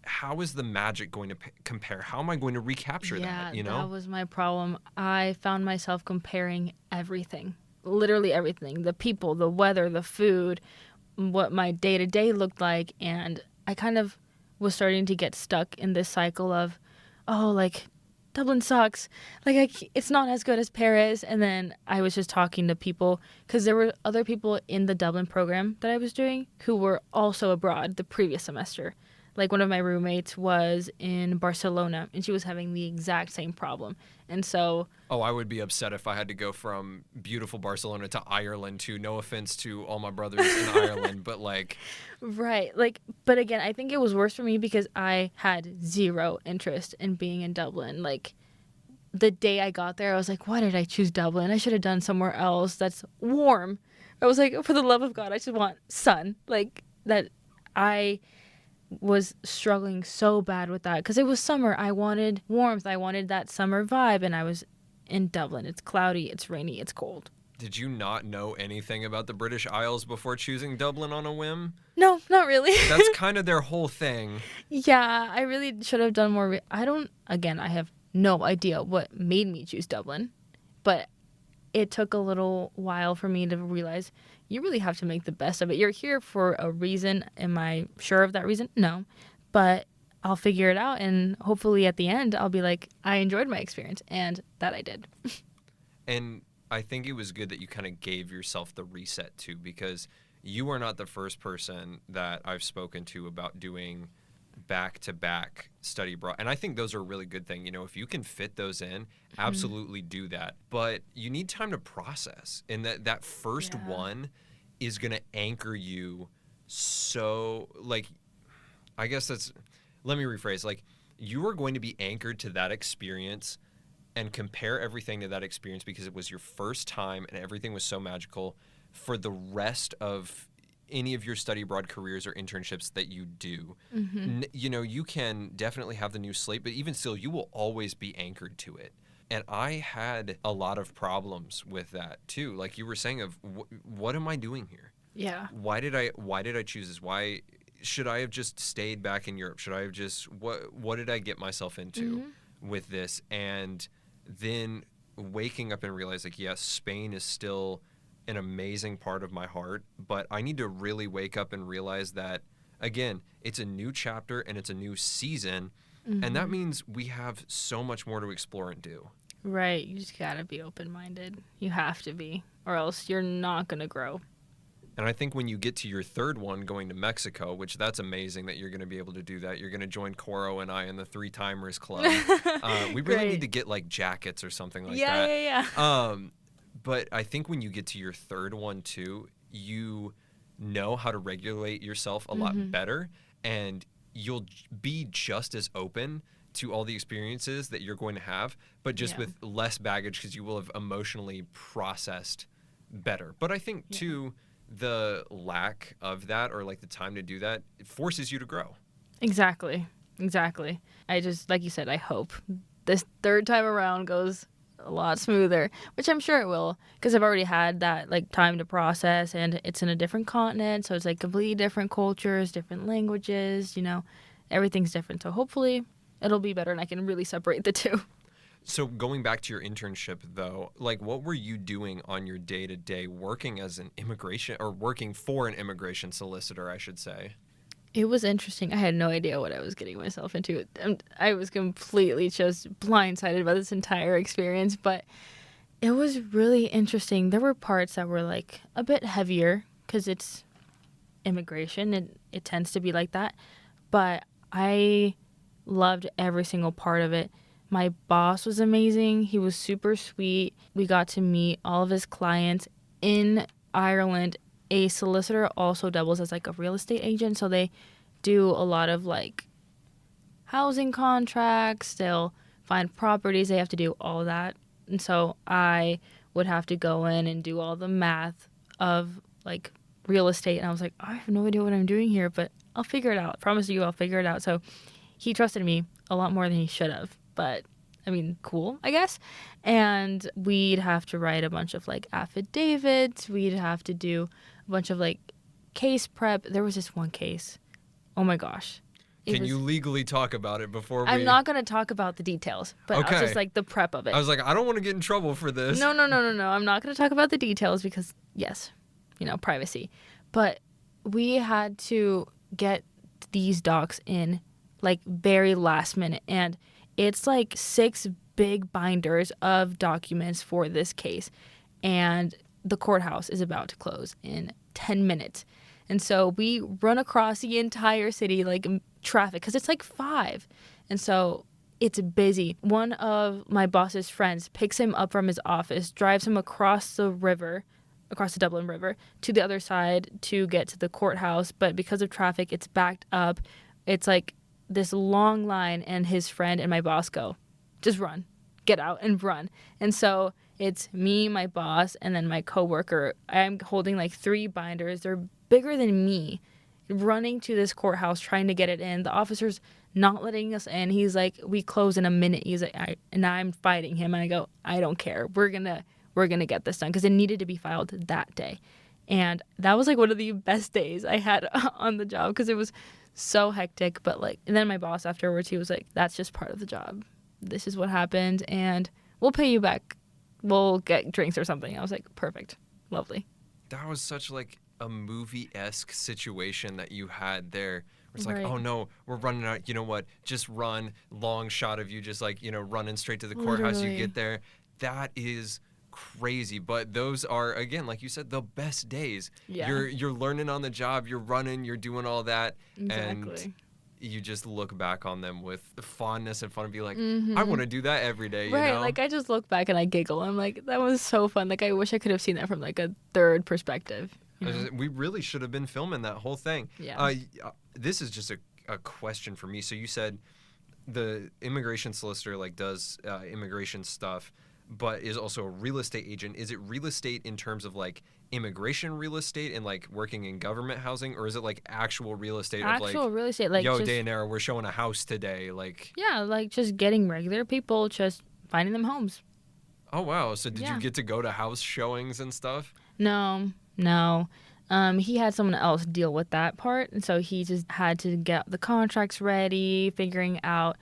how is the magic going to compare? How am I going to recapture that, that was my problem. I found myself comparing everything, literally everything, the people, the weather, the food, what my day-to-day looked like. And I kind of was starting to get stuck in this cycle of, oh, like, Dublin sucks. Like, it's not as good as Paris. And then I was just talking to people, because there were other people in the Dublin program that I was doing who were also abroad the previous semester. Like, one of my roommates was in Barcelona, and she was having the exact same problem. And so... Oh, I would be upset if I had to go from beautiful Barcelona to Ireland too. No offense to all my brothers in Ireland, but, like... Right. Like, but again, I think it was worse for me because I had zero interest in being in Dublin. Like, the day I got there, I was like, why did I choose Dublin? I should have done somewhere else that's warm. I was like, for the love of God, I just want sun. Like, that I was struggling so bad with that because it was summer. I wanted warmth. I wanted that summer vibe, and I was in Dublin. It's cloudy, it's rainy, it's cold. Did you not know anything about the British Isles before choosing Dublin on a whim? No, not really. That's kind of their whole thing. Yeah, I really should have done more. I have no idea what made me choose Dublin. But it took a little while for me to realize you really have to make the best of it. You're here for a reason. Am I sure of that reason? No. But I'll figure it out, and hopefully at the end I'll be like, I enjoyed my experience, and that I did. And I think it was good that you kind of gave yourself the reset too, because you are not the first person that I've spoken to about doing back-to-back study abroad. And I think those are a really good thing. You know, if you can fit those in, absolutely do that. But you need time to process. And that first one is going to anchor you so, like, I guess that's, let me rephrase, like, you are going to be anchored to that experience and compare everything to that experience because it was your first time and everything was so magical for the rest of any of your study abroad careers or internships that you do. You know, you can definitely have the new slate, but even still, you will always be anchored to it. And I had a lot of problems with that too. Like you were saying, of what am I doing here? Yeah. Why did I choose this? Why should I have just stayed back in Europe? Should I have just what did I get myself into with this? And then waking up and realize, like, yes, Spain is still an amazing part of my heart, but I need to really wake up and realize that, again, it's a new chapter and it's a new season, and that means we have so much more to explore and do. Right. You just gotta be open-minded. You have to be, or else you're not gonna grow. And I think when you get to your third one, going to Mexico, which that's amazing that you're going to be able to do that. You're going to join Coro and I in the Three Timers Club. We really need to get like jackets or something like that. Yeah. But I think when you get to your third one too, you know how to regulate yourself a lot better, and you'll be just as open to all the experiences that you're going to have, but just with less baggage because you will have emotionally processed better. But I think too, the lack of that, or like the time to do that, it forces you to grow. Exactly. I just, like you said, I hope this third time around goes a lot smoother, which I'm sure it will, because I've already had that like time to process, and it's in a different continent, so it's like completely different cultures, different languages, you know, everything's different. So hopefully it'll be better and I can really separate the two. So going back to your internship, though, like what were you doing on your day-to-day working as an immigration, or working for an immigration solicitor, I should say? It was interesting. I had no idea what I was getting myself into. I was completely just blindsided by this entire experience, but it was really interesting. There were parts that were like a bit heavier because it's immigration and it tends to be like that, but I loved every single part of it. My boss was amazing. He was super sweet. We got to meet all of his clients in Ireland. A solicitor also doubles as like a real estate agent. So they do a lot of like housing contracts. They'll find properties. They have to do all that. And so I would have to go in and do all the math of like real estate. And I was like, I have no idea what I'm doing here, but I'll figure it out. I promise you I'll figure it out. So he trusted me a lot more than he should have. But I mean, cool, I guess. And we'd have to write a bunch of like affidavits. We'd have to do a bunch of like case prep. There was this one case. Oh my gosh. Can you legally talk about it before we... I'm not going to talk about the details, but Okay. I'll just like the prep of it. I was like, I don't want to get in trouble for this. No. I'm not going to talk about the details because, yes, you know, privacy. But we had to get these docs in like very last minute, and it's like 6 big binders of documents for this case, and the courthouse is about to close in 10 minutes. And so we run across the entire city like traffic because it's like 5. And so it's busy. One of my boss's friends picks him up from his office, drives him across the Dublin River to the other side to get to the courthouse. But because of traffic, it's backed up. It's like this long line, and his friend and my boss go, just run, get out and run. And so it's me, my boss, and then my coworker. I'm holding like 3 binders. They're bigger than me, running to this courthouse trying to get it in. The officer's not letting us in. He's like, we close in a minute. He's like, and I'm fighting him, and I go, I don't care. We're gonna get this done, because it needed to be filed that day. And that was like one of the best days I had on the job, because it was so hectic. But like, and then my boss afterwards, he was like, that's just part of the job. this is what happened, and we'll pay you back. We'll get drinks or something. I was like, perfect. Lovely. That was such like a movie-esque situation that you had there. It's like, Right. oh no, we're running out. You know what? Just run. Long shot of you just like, running straight to the courthouse. You Literally. get there. That is crazy. But those are, again, like you said, the best days. Yeah. You're learning on the job. You're running. You're doing all that. Exactly. And you just look back on them with fondness and fun and be like, Mhm. I want to do that every day. Right. You know? Like, I just look back and I giggle. I'm like, that was so fun. Like, I wish I could have seen that from like a third perspective. You know? We really should have been filming that whole thing. Yeah. This is just a question for me. So you said the immigration solicitor like does immigration stuff, but is also a real estate agent. Is it real estate in terms of like immigration real estate and like working in government housing, or is it like actual real estate Actual of like, real estate, like, yo, just, Dayanara, we're showing a house today, like? yeah, like just getting regular people, just finding them homes. Oh wow! So did Yeah. you get to go to house showings and stuff? No. He had someone else deal with that part, and so he just had to get the contracts ready, figuring out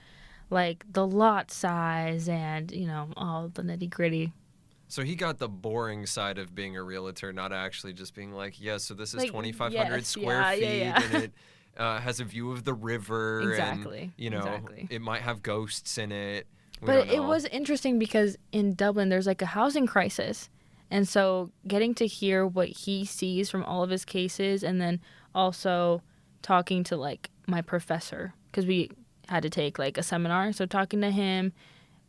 like the lot size and all the nitty gritty. So he got the boring side of being a realtor, not actually just being like, yeah, so this is Like, 2,500 yes, square yeah, feet, yeah. and it has a view of the river, Exactly, and exactly. it might have ghosts in it. We But don't it know. was interesting because in Dublin there's like a housing crisis. And so getting to hear what he sees from all of his cases, and then also talking to like my professor, because we had to take like a seminar. So talking to him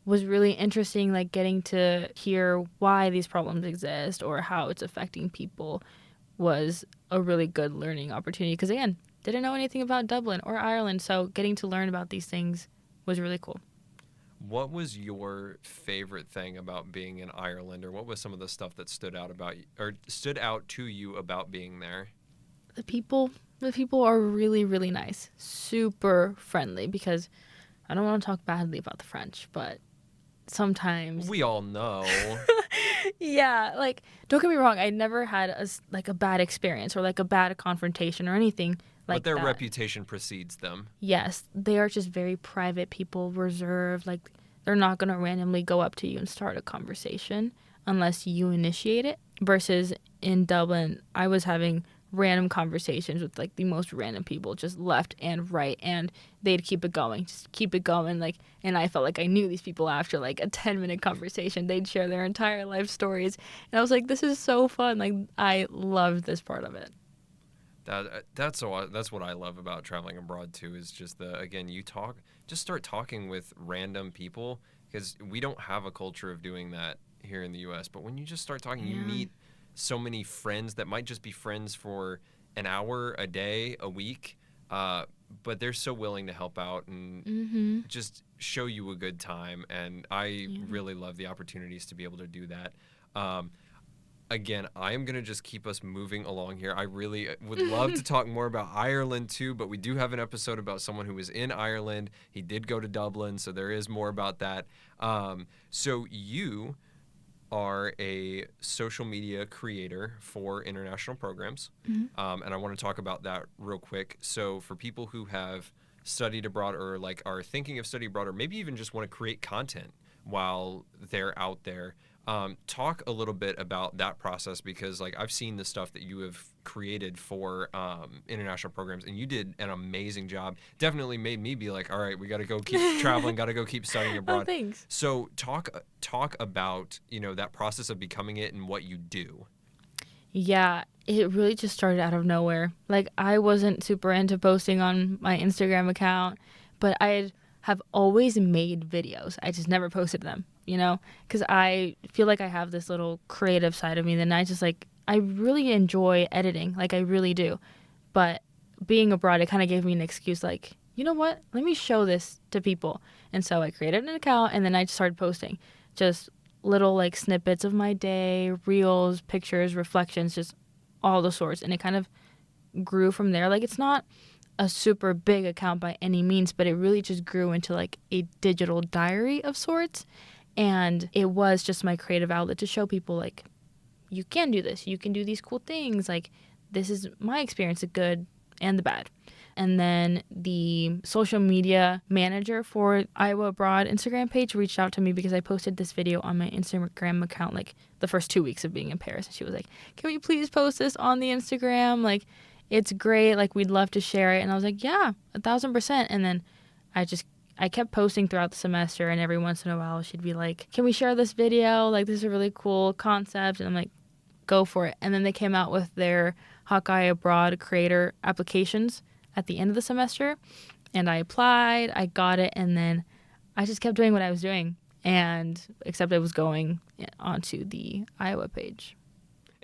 was really interesting, like getting to hear why these problems exist or how it's affecting people was a really good learning opportunity. Because again, didn't know anything about Dublin or Ireland. So getting to learn about these things was really cool. What was your favorite thing about being in Ireland, or what was some of the stuff that stood out to you about being there? The people are really, really nice, super friendly, because I don't want to talk badly about the French, but sometimes We all know. yeah, like, don't get me wrong, I never had a bad experience or like a bad confrontation or anything like But their that. reputation precedes them. Yes, they are just very private people, reserved. Like, they're not going to randomly go up to you and start a conversation unless you initiate it. Versus in Dublin, I was having random conversations with like the most random people, just left and right, and they'd keep it going, like, and I felt like I knew these people after like a 10-minute conversation. They'd share their entire life stories, and I was like, this is so fun. Like, I loved this part of it. That's what I love about traveling abroad too, is just start talking with random people, because we don't have a culture of doing that here in the US. But when you just start talking, you meet so many friends that might just be friends for an hour, a day, a week, but they're so willing to help out and just show you a good time. And I really love the opportunities to be able to do that. Again, I am going to just keep us moving along here. I really would love to talk more about Ireland too, but we do have an episode about someone who was in Ireland. He did go to Dublin, so there is more about that. So you are a social media creator for international programs, and I want to talk about that real quick. So for people who have studied abroad, or like are thinking of studying abroad, or maybe even just want to create content while they're out there, talk a little bit about that process, because like I've seen the stuff that you have created for international programs, and you did an amazing job. Definitely made me be like, all right, we got to go keep traveling, got to go keep studying abroad. Oh, thanks. So talk about that process of becoming it and what you do. Yeah, it really just started out of nowhere. Like, I wasn't super into posting on my Instagram account, but I have always made videos. I just never posted them, because I feel like I have this little creative side of me that I really enjoy editing. Like, I really do. But being abroad, it kind of gave me an excuse, like, you know what? Let me show this to people. And so I created an account, and then I just started posting just little like snippets of my day, reels, pictures, reflections, just all the sorts. And it kind of grew from there. Like, it's not a super big account by any means, but it really just grew into like a digital diary of sorts. And it was just my creative outlet to show people, like, you can do this, you can do these cool things, like, this is my experience, the good and the bad. And then the social media manager for Iowa Abroad Instagram page reached out to me because I posted this video on my Instagram account like the first 2 weeks of being in Paris. And she was like, can we please post this on the Instagram? Like, it's great. Like, we'd love to share it. And I was like, yeah, 1,000%. And then I kept posting throughout the semester, and every once in a while she'd be like, can we share this video? Like, this is a really cool concept. And I'm like, go for it. And then they came out with their Hawkeye Abroad creator applications at the end of the semester. And I applied, I got it, and then I just kept doing what I was doing. And except I was going onto the Iowa page.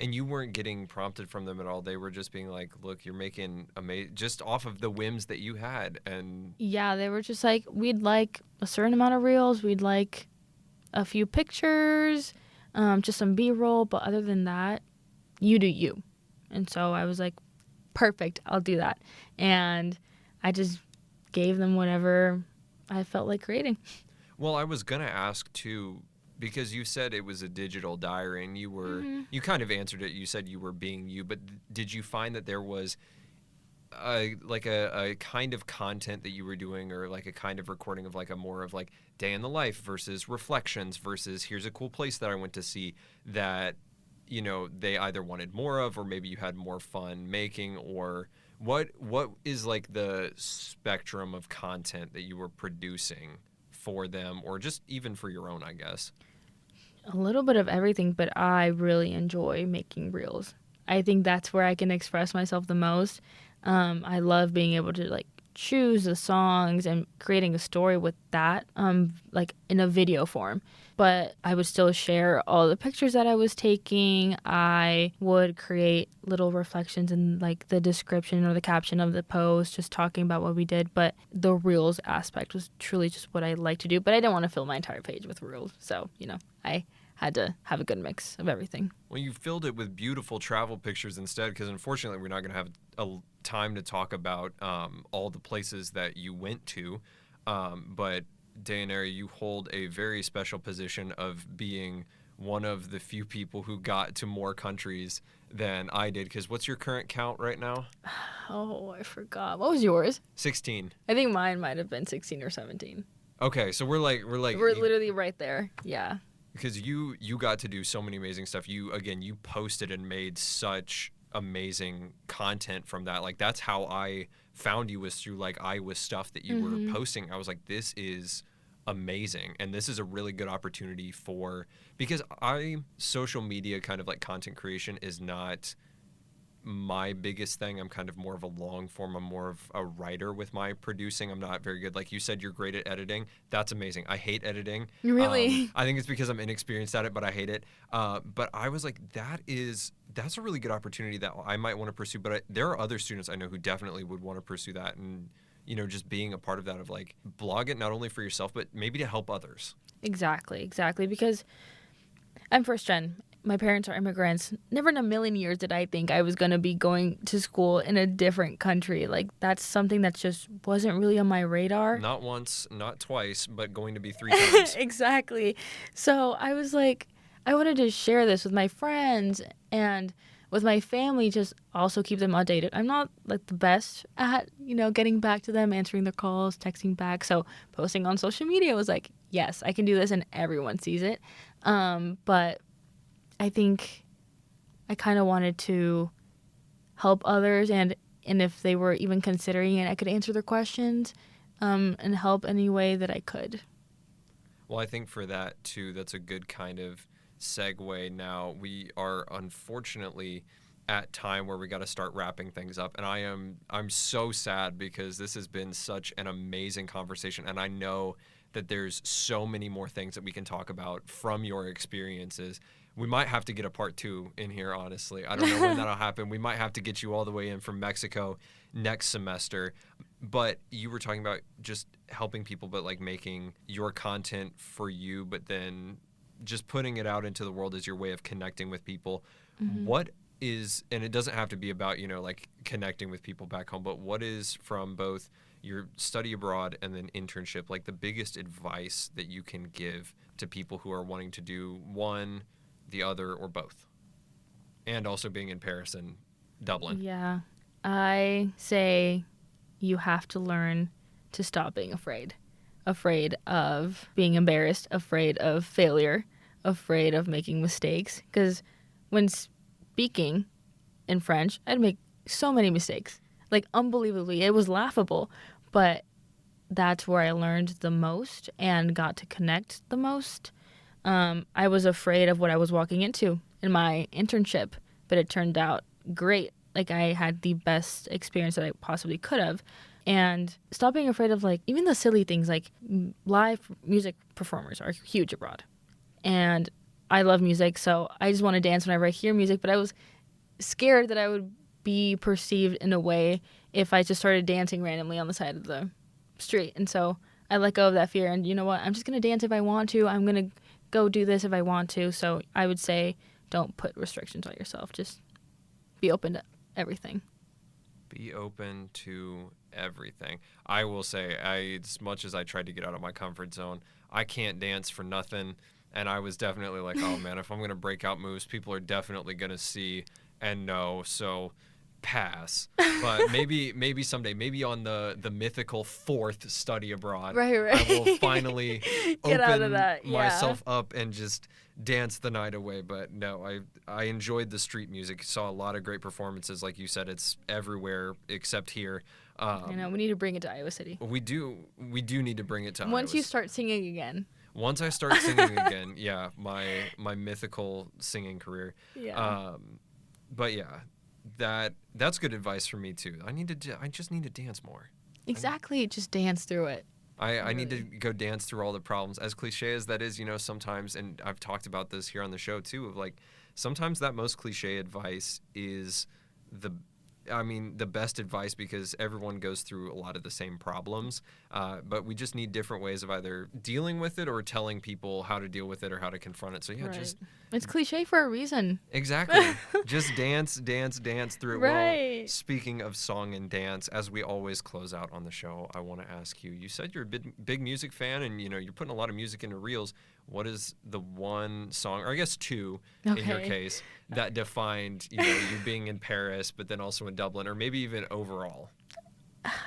And you weren't getting prompted from them at all. They were just being like, look, you're making amazing, just off of the whims that you had. And yeah, they were just like, we'd like a certain amount of reels. We'd like a few pictures, just some B-roll. But other than that, you do you. And so I was like, perfect, I'll do that. And I just gave them whatever I felt like creating. Well, I was going to ask too, because you said it was a digital diary, and you kind of answered it. You said you were being you, but did you find that there was a kind of content that you were doing, or like a kind of recording of like a more of like day in the life versus reflections versus here's a cool place that I went to see, that, you know, they either wanted more of, or maybe you had more fun making? Or what is like the spectrum of content that you were producing for them, or just even for your own, I guess? A little bit of everything, but I really enjoy making reels. I think that's where I can express myself the most. I love being able to like choose the songs and creating a story with that, like in a video form. But I would still share all the pictures that I was taking. I would create little reflections in like the description or the caption of the post, just talking about what we did. But the reels aspect was truly just what I like to do. But I didn't want to fill my entire page with reels. So, you know, I had to have a good mix of everything. Well, you filled it with beautiful travel pictures instead, because unfortunately we're not going to have a time to talk about all the places that you went to. But Dayanara, you hold a very special position of being one of the few people who got to more countries than I did. Because what's your current count right now? Oh, I forgot. What was yours? 16. I think mine might have been 16 or 17. Okay, so we're literally right there. Yeah. Because you got to do so many amazing stuff. You posted and made such amazing content from that. Like, that's how I found you, was through like Iowa stuff that you were posting. I was like, this is amazing, and this is a really good opportunity because social media kind of like content creation is not my biggest thing. I'm kind of more of a long form. I'm more of a writer with my producing. I'm not very good. Like you said, you're great at editing. That's amazing. I hate editing. Really? I think it's because I'm inexperienced at it, but I hate it. But I was like, that's a really good opportunity that I might want to pursue. But there are other students I know who definitely would want to pursue that, and, you know, just being a part of that, of like blog it not only for yourself, but maybe to help others. Exactly. Because I'm first gen. My parents are immigrants. Never in a million years did I think I was going to be going to school in a different country. Like, that's something that just wasn't really on my radar. Not once, not twice, but going to be 3 times. Exactly. So I was like, I wanted to share this with my friends and with my family, just also keep them updated. I'm not like the best at, you know, getting back to them, answering their calls, texting back. So posting on social media was like, yes, I can do this and everyone sees it. But I think I kind of wanted to help others, and if they were even considering it, I could answer their questions and help any way that I could. Well, I think for that, too, that's a good kind of segue. Now, we are unfortunately at time where we got to start wrapping things up, and I'm so sad because this has been such an amazing conversation, and I know that there's so many more things that we can talk about from your experiences. We might have to get a part 2 in here, honestly. I don't know when that'll happen. We might have to get you all the way in from Mexico next semester. But you were talking about just helping people, but like making your content for you, but then just putting it out into the world as your way of connecting with people. What is, and it doesn't have to be about, you know, like connecting with people back home, but what is, from both your study abroad and then internship, like the biggest advice that you can give to people who are wanting to do one, the other, or both, and also being in Paris and Dublin? Yeah, I say you have to learn to stop being afraid. Afraid of being embarrassed, afraid of failure, afraid of making mistakes. Because when speaking in French, I'd make so many mistakes. Like, unbelievably. It was laughable. But that's where I learned the most and got to connect the most. I was afraid of what I was walking into in my internship, but it turned out great. Like, I had the best experience that I possibly could have. And stop being afraid of, like, even the silly things, like live music performers are huge abroad. And I love music, so I just want to dance whenever I hear music, but I was scared that I would be perceived in a way if I just started dancing randomly on the side of the street. And so I let go of that fear, and you know what? I'm just going to dance if I want to. I'm going to go do this if I want to. So I would say don't put restrictions on yourself. Just be open to everything. Be open to everything. I will say, as much as I tried to get out of my comfort zone, I can't dance for nothing. And I was definitely like, oh man, if I'm going to break out moves, people are definitely going to see and know. So pass. But maybe someday, maybe on the mythical 4th study abroad, Right. I will finally Get out of open that, yeah. myself up and just dance the night away. But no, I enjoyed the street music. Saw a lot of great performances. Like you said, it's everywhere except here. I know, we need to bring it to Iowa City. We do need to bring it to Once you Iowa. start singing again. Once I start singing again, yeah, my mythical singing career. Yeah. But yeah, that's good advice for me too. I just need to dance more. Exactly. Just dance through it. I need to go dance through all the problems. As cliche as that is, sometimes, and I've talked about this here on the show too, of like, sometimes that most cliche advice is the best advice, because everyone goes through a lot of the same problems, but we just need different ways of either dealing with it or telling people how to deal with it or how to confront it. So yeah, Right. just It's cliche for a reason. exactly. Just dance through it. Right. Well, speaking of song and dance, as we always close out on the show, I want to ask you. You said you're a big music fan, and you're putting a lot of music into reels. What is the one song, or I guess two, in your case, that defined you being in Paris, but then also in Dublin, or maybe even overall?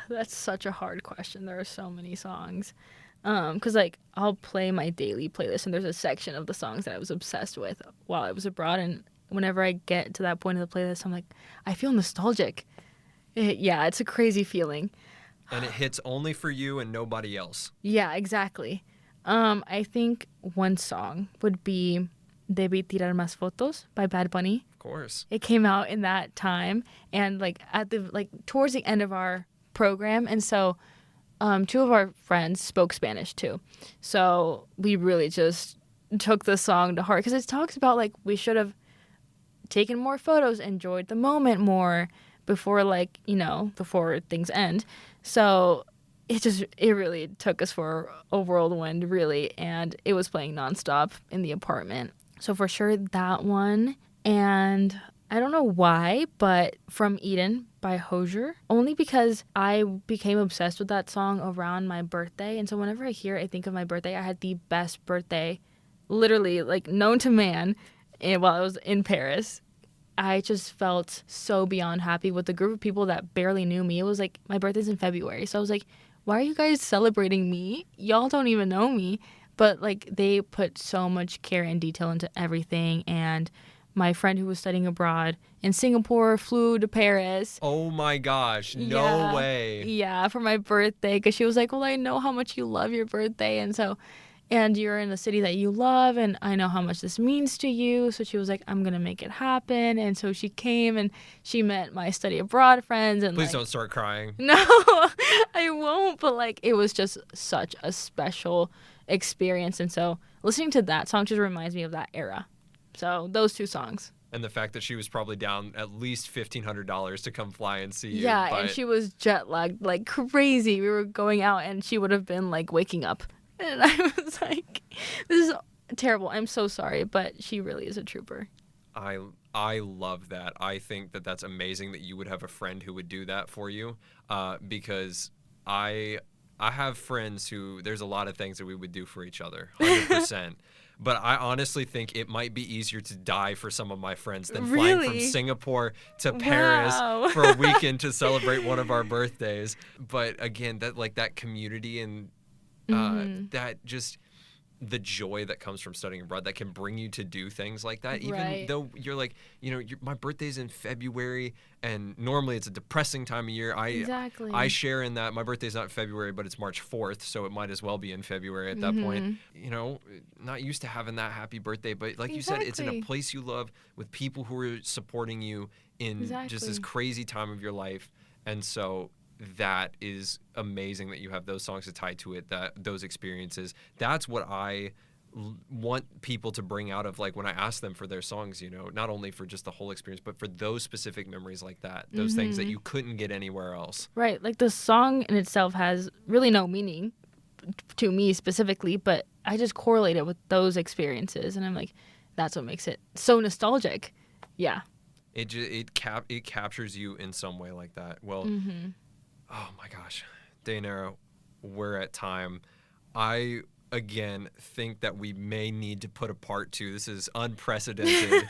That's such a hard question. There are so many songs. Because, like, I'll play my daily playlist, and there's a section of the songs that I was obsessed with while I was abroad. And whenever I get to that point of the playlist, I'm like, I feel nostalgic. It's a crazy feeling. And it hits only for you and nobody else. Yeah, exactly. I think one song would be Debí tirar más fotos by Bad Bunny. Of course. It came out in that time, and towards the end of our program, and so two of our friends spoke Spanish too, so we really just took the song to heart, because it talks about, like, we should have taken more photos, enjoyed the moment more before things end. So it really took us for a whirlwind, really, and it was playing nonstop in the apartment. So for sure that one. And I don't know why, but From Eden by Hozier, only because I became obsessed with that song around my birthday. And so whenever I hear it, I think of my birthday. I had the best birthday, literally, like, known to man, while I was in Paris. I just felt so beyond happy with the group of people that barely knew me. It was like, my birthday's in February, so I was like, why are you guys celebrating me? Y'all don't even know me. But, like, they put so much care and detail into everything. And my friend who was studying abroad in Singapore flew to Paris. Oh my gosh, no way. Yeah, for my birthday, because she was like, well, I know how much you love your birthday, and you're in the city that you love, and I know how much this means to you. So she was like, I'm going to make it happen. And so she came, and she met my study abroad friends. And Please don't start crying. No, I won't. But, like, it was just such a special experience. And so listening to that song just reminds me of that era. So those two songs. And the fact that she was probably down at least $1,500 to come fly and see you. Yeah, and she was jet lagged like crazy. We were going out, and she would have been, like, waking up. And I was like, this is terrible. I'm so sorry, but she really is a trooper. I love that. I think that that's amazing that you would have a friend who would do that for you, because I I have friends who there's a lot of things that we would do for each other, 100%. But I honestly think it might be easier to die for some of my friends than flying from Really? Singapore to Paris Wow. for a weekend to celebrate one of our birthdays. But again, that community and that just the joy that comes from studying abroad that can bring you to do things like that, even Right. though you're like, my birthday's in February and normally it's a depressing time of year. Exactly. I share in that. My birthday's not in February, but it's March 4th, so it might as well be in February at that point. Not used to having that happy birthday, but like you said, it's in a Exactly. place you love with people who are supporting you in just this Exactly. crazy time of your life. And so that is amazing that you have those songs to tie to it, those experiences. That's what I want people to bring out of, like, when I ask them for their songs, not only for just the whole experience, but for those specific memories like that, those things that you couldn't get anywhere else. Right. Like the song in itself has really no meaning to me specifically, but I just correlate it with those experiences. And I'm like, that's what makes it so nostalgic. Yeah. It captures you in some way like that. Well, oh my gosh, Dayanara, we're at time. I, again, think that we may need to put a part 2. This is unprecedented,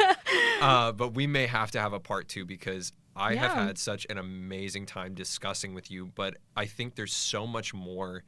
but we may have to have a part 2 because I have had such an amazing time discussing with you, but I think there's so much more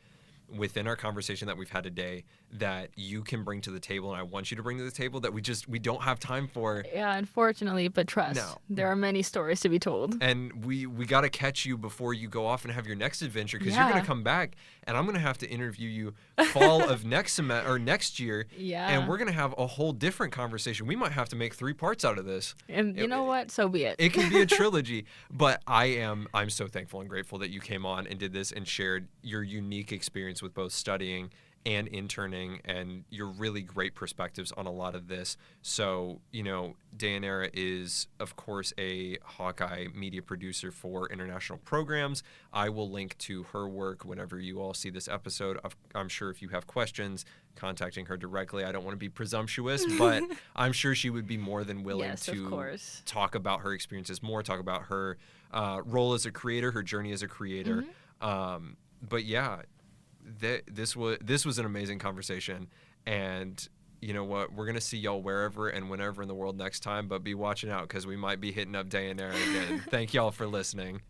within our conversation that we've had today that you can bring to the table, and I want you to bring to the table, that we don't have time for. Yeah, unfortunately, but trust, No. there are many stories to be told. And we got to catch you before you go off and have your next adventure, because you're going to come back and I'm going to have to interview you fall of next year. Yeah. And we're going to have a whole different conversation. We might have to make 3 parts out of this. And you know what? So be it. It can be a trilogy, but I'm so thankful and grateful that you came on and did this and shared your unique experience with both studying and interning and your really great perspectives on a lot of this. So, Dayanara is, of course, a Hawkeye media producer for international programs. I will link to her work whenever you all see this episode. I'm sure if you have questions, contacting her directly. I don't want to be presumptuous, but I'm sure she would be more than willing Yes, of to course. talk about her experiences more, talk about her role as a creator, her journey as a creator. But yeah, this was an amazing conversation, and you know what, we're gonna see y'all wherever and whenever in the world next time, but be watching out because we might be hitting up Dayanara again. Thank y'all for listening.